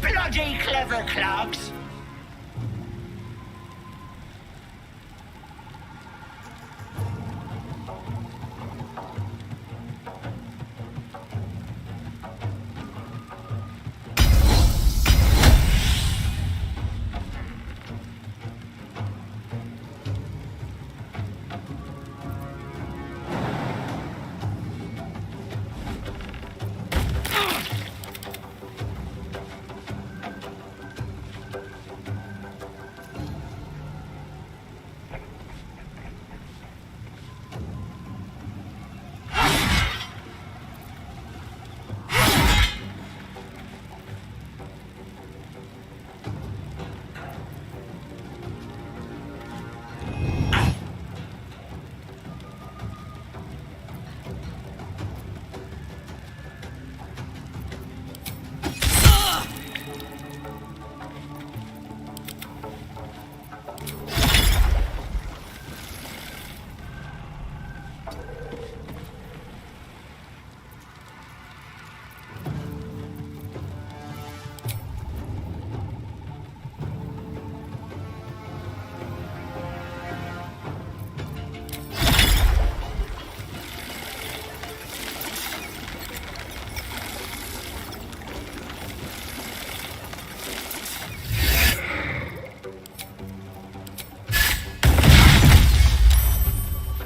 Bloody clever clogs.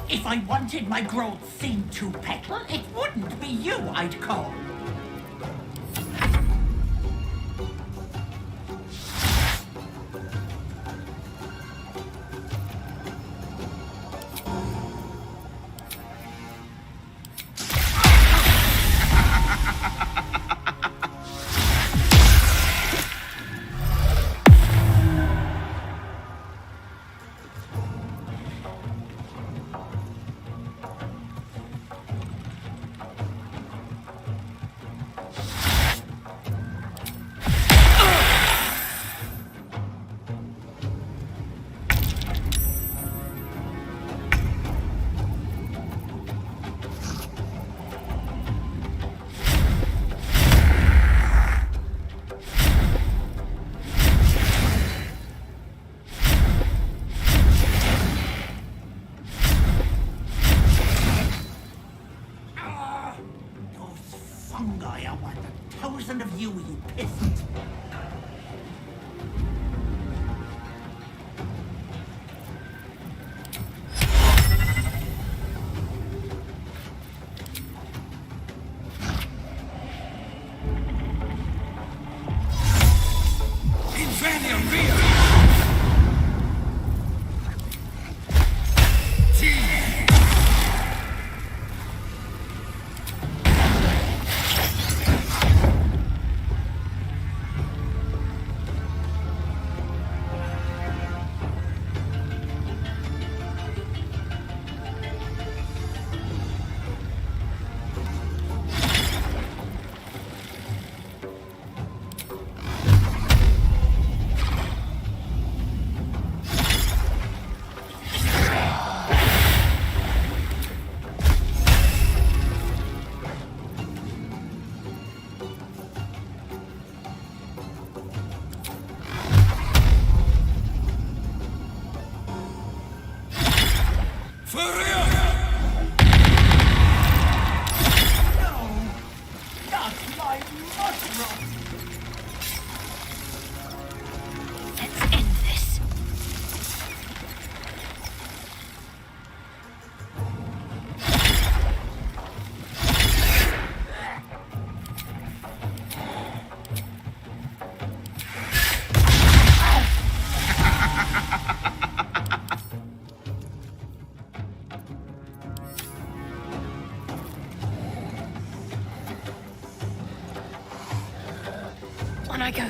If I wanted my growth seen to petal, it wouldn't be you I'd call. wee peasant. On I go.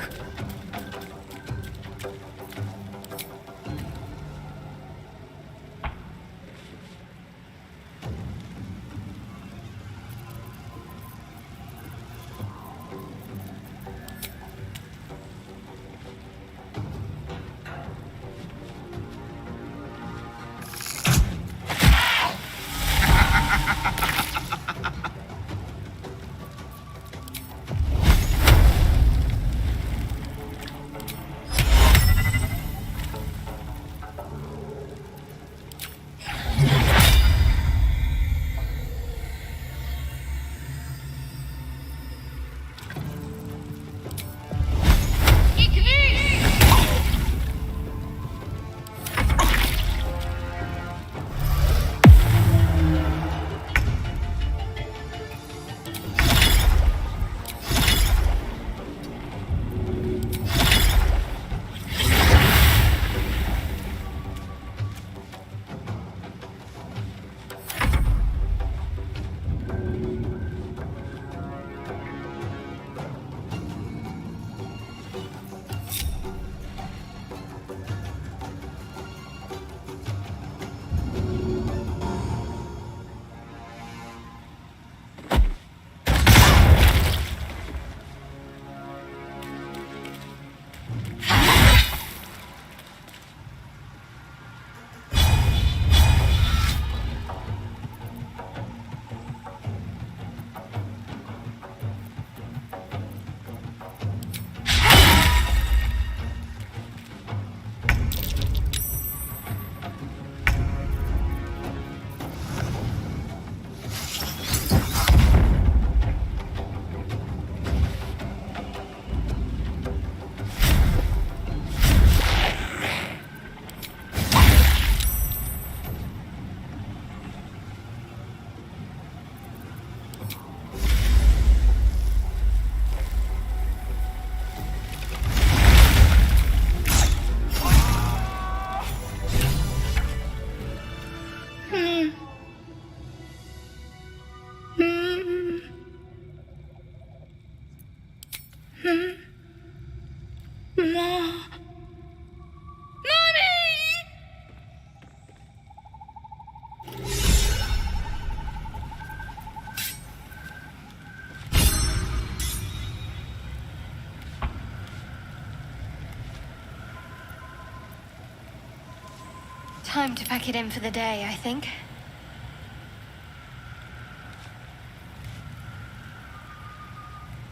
Time to pack it in for the day, I think.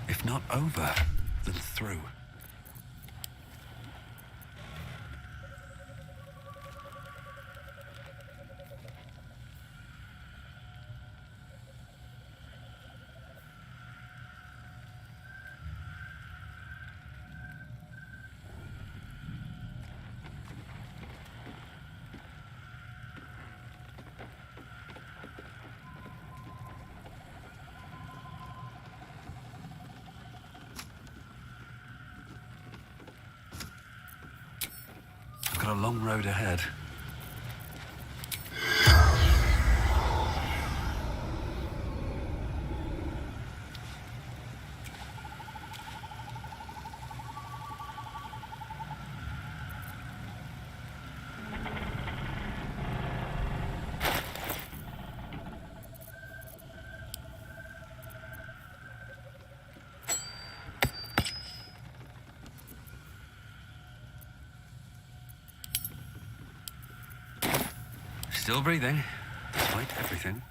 If not over, then through. a long road ahead. Still breathing, despite everything.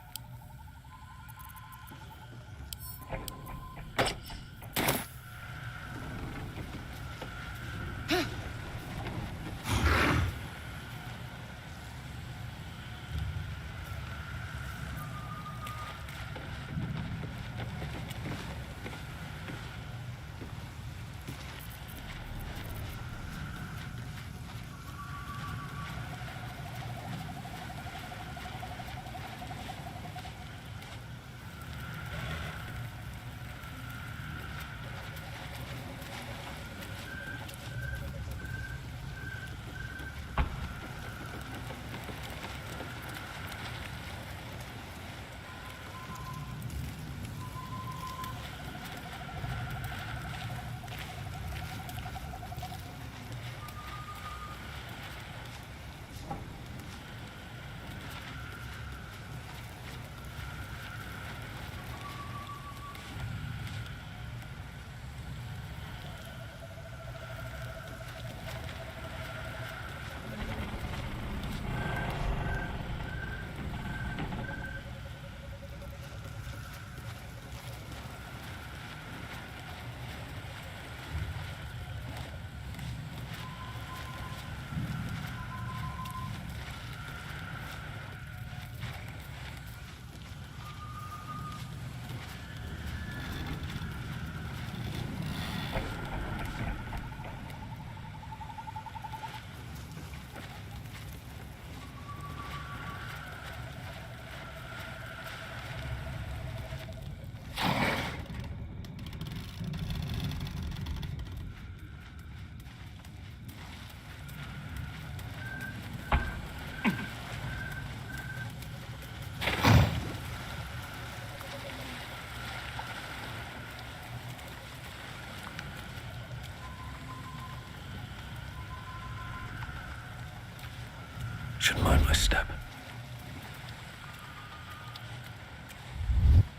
Should mind my step.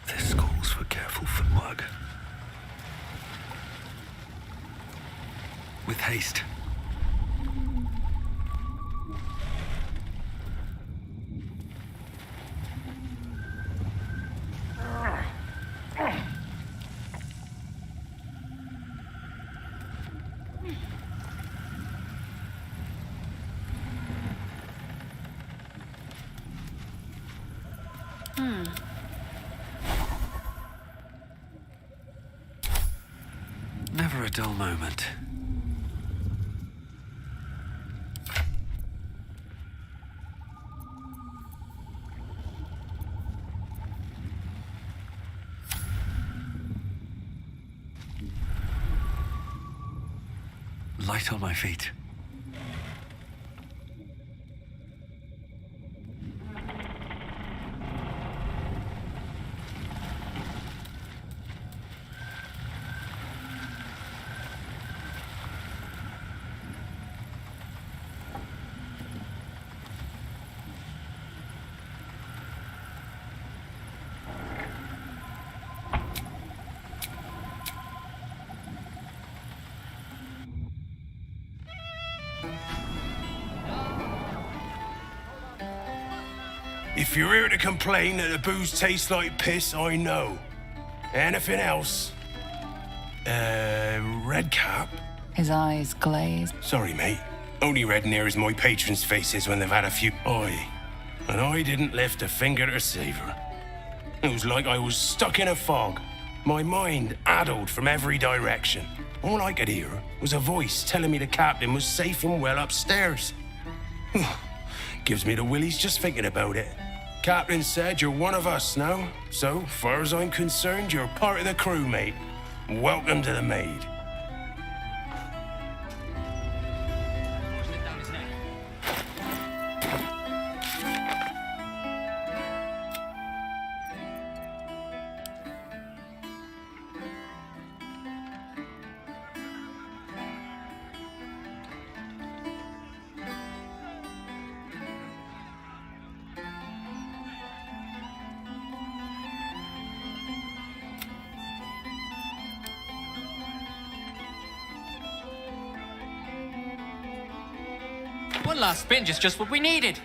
This calls for careful footwork. With haste. Never a dull moment. Light on my feet. If you're here to complain that the booze tastes like piss, I know. Anything else? Red cap? His eyes glaze. Sorry, mate. Only red near as my patrons' faces when they've had a few. And I didn't lift a finger to save her. It was like I was stuck in a fog. My mind addled from every direction. All I could hear was a voice telling me the captain was safe and well upstairs. Gives me the willies just thinking about it. Captain said you're one of us now, so far as I'm concerned, you're part of the crew, mate. Welcome to the Maid. one last binge is just what we needed.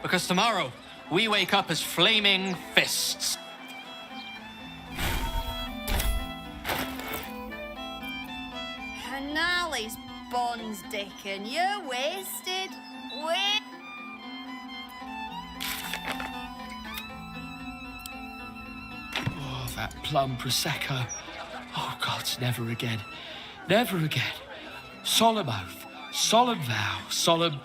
Because tomorrow, we wake up as flaming fists. And now these bonds, Dickon. You're wasted. Oh, that plum prosecco. Oh, God, never again. Never again. Solemn oath, solemn vow, solemn...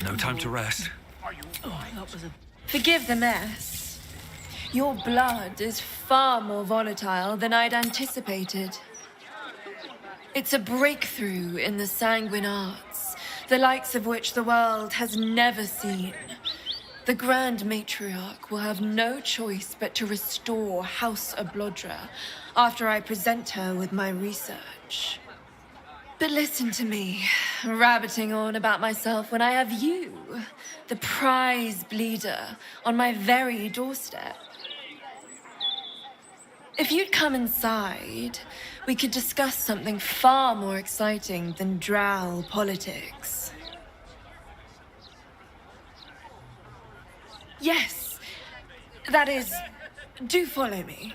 No time to rest. Forgive the mess. Your blood is far more volatile than I'd anticipated. It's a breakthrough in the sanguine arts, the likes of which the world has never seen. The Grand Matriarch will have no choice but to restore House Ablodra after I present her with my research. But listen to me, rabbiting on about myself when I have you, the prize bleeder, on my very doorstep. If you'd come inside, we could discuss something far more exciting than drow politics. Yes, that is, do follow me.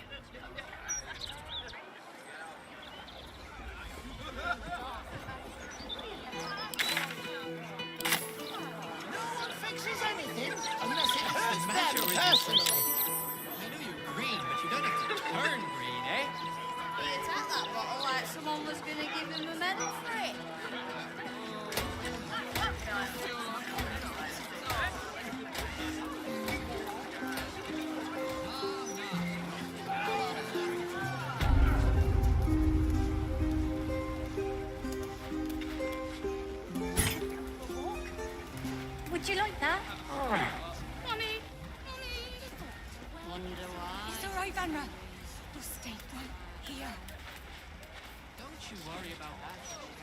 Personally. I know you're green, but you don't have to turn green, eh? He attacked that bottle like someone was gonna give him a medal for it. Would you like that? Mommy! Wonder why? It's all right, Vanra. We'll stay right here. Don't you worry about that.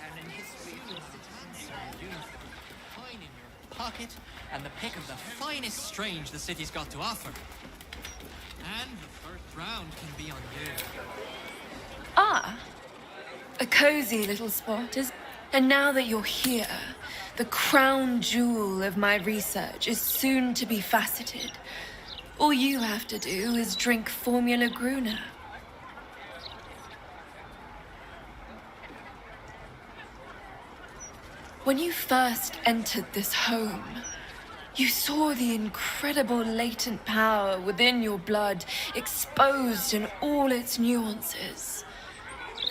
And in history, you'll sit and dunes that are fine in your pocket and the pick of the finest strange the city's got to offer. And the first round can be on you. Ah, a cozy little spot is. And now that you're here, the crown jewel of my research is soon to be faceted. All you have to do is drink Formula Gruner. When you first entered this home, you saw the incredible latent power within your blood exposed in all its nuances.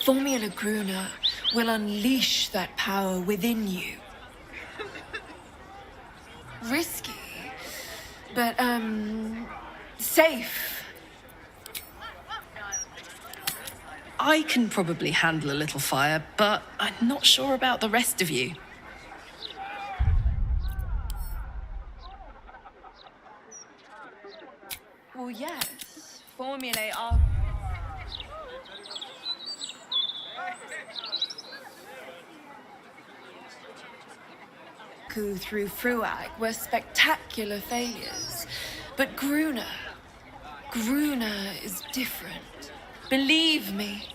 Formula Gruner will unleash that power within you. Risky, but, safe. I can probably handle a little fire, but I'm not sure about the rest of you. Well, yes, formulae are... through Fruag were spectacular failures. But Gruner is different. Believe me.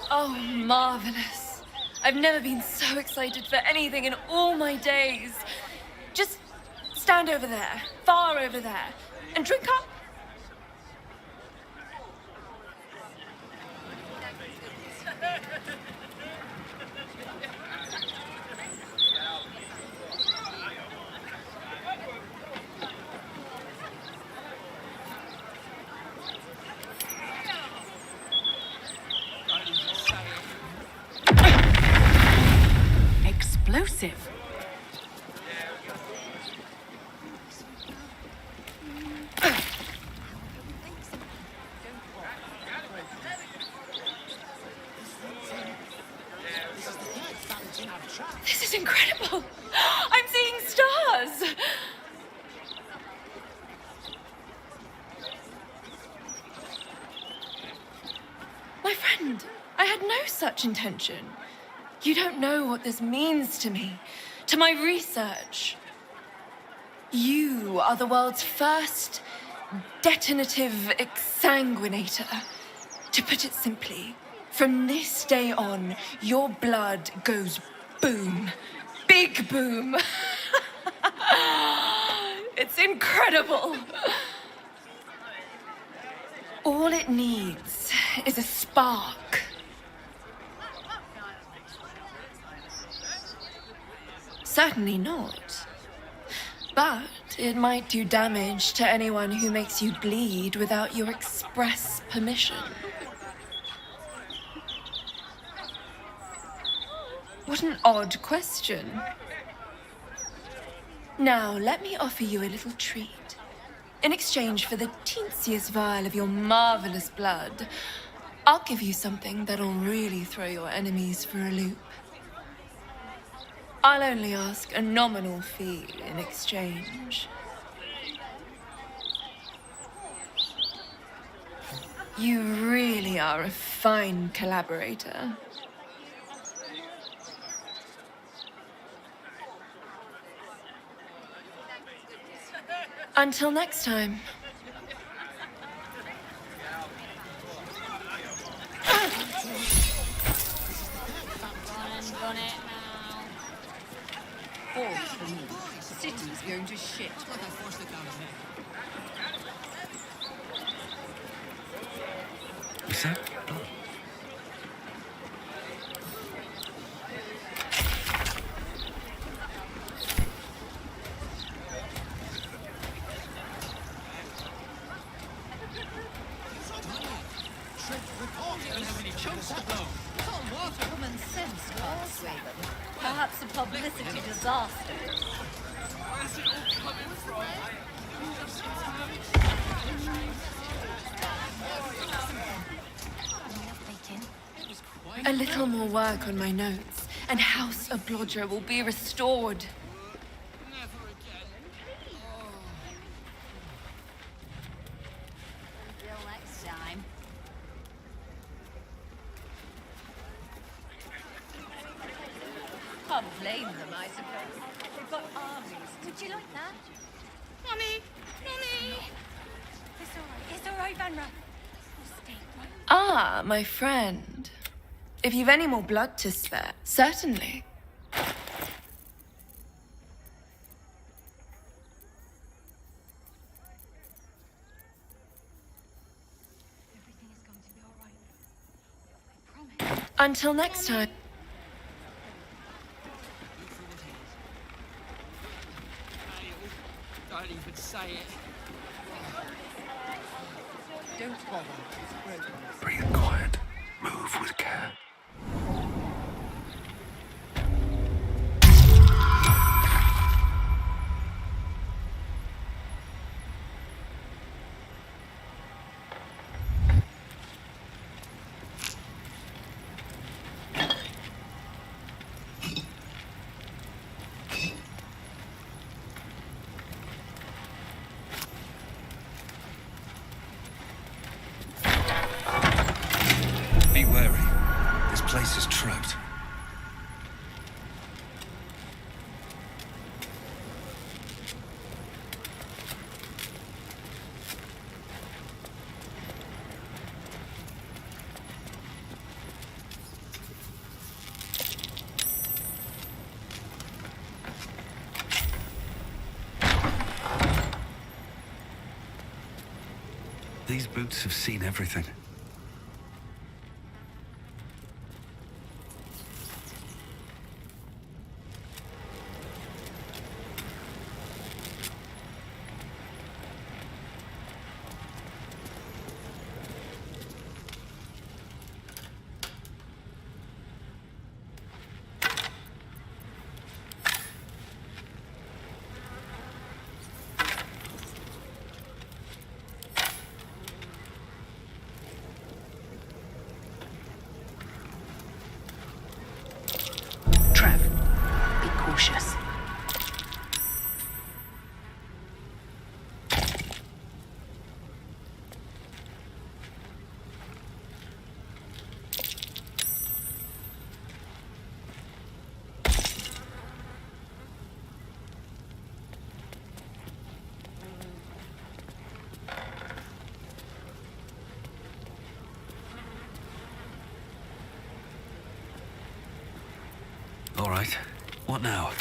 Oh, marvelous. I've never been so excited for anything in all my days. Just stand over there, far over there, and drink up. Explosive. friend. I had no such intention. You don't know what this means to me, to my research. You are the world's first detonative exsanguinator. To put it simply, from this day on, your blood goes boom. Big boom. It's incredible. All it needs is a spark. Certainly not. But it might do damage to anyone who makes you bleed without your express permission. What an odd question. Now, let me offer you a little treat. In exchange for the teensiest vial of your marvelous blood, I'll give you something that'll really throw your enemies for a loop. I'll only ask a nominal fee in exchange. You really are a fine collaborator. Until next time. Run it now. The city's going to shit. Like I forced it down his neck. Is that blood? Common sense can't sway them. Perhaps a publicity disaster. Where's it all coming from? A little more work on my notes, and House Oblodra will be restored. Until next time. Can't blame them, I suppose. They've got armies. Would you like that? Mommy! Mommy! It's all right, Vanra. We'll stay right. Ah, my friend. If you've any more blood to spare, certainly. Everything is going to be all right. I promise. Until next time. Don't even say it. Don't bother. Breathe quiet. Move with care. Be wary. This place is trapped. These boots have seen everything. What now?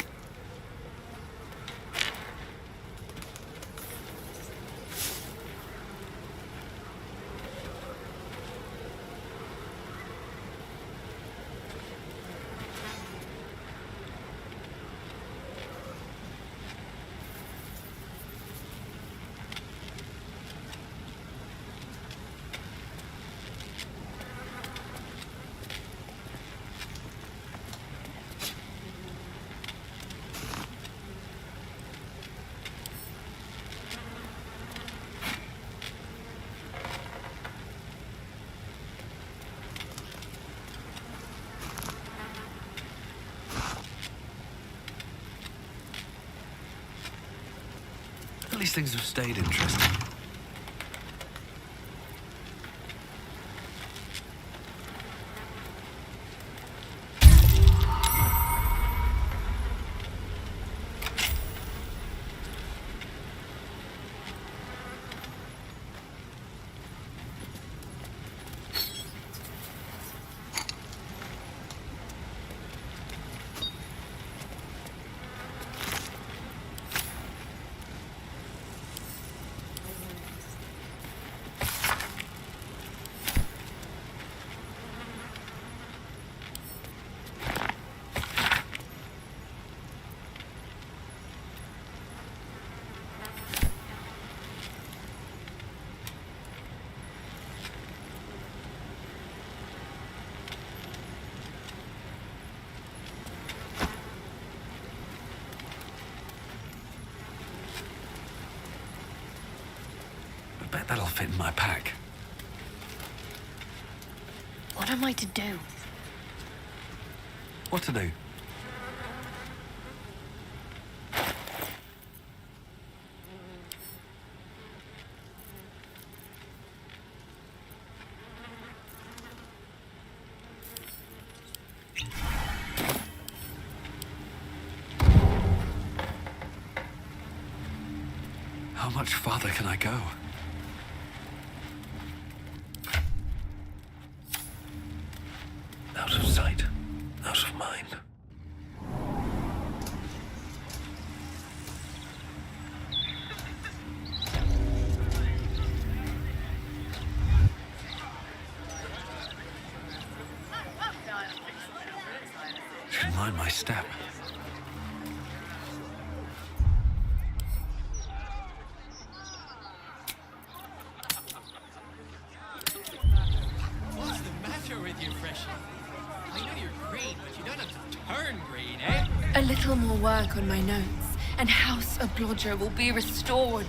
At least things have stayed interesting. I bet that'll fit in my pack. What am I to do? What to do? How much farther can I go? Out of sight, out of mind. Should mind my step. What's the matter with you, Freshie? I know you're green, but you don't have to turn green, eh? A little more work on my notes, and House of Blodger will be restored.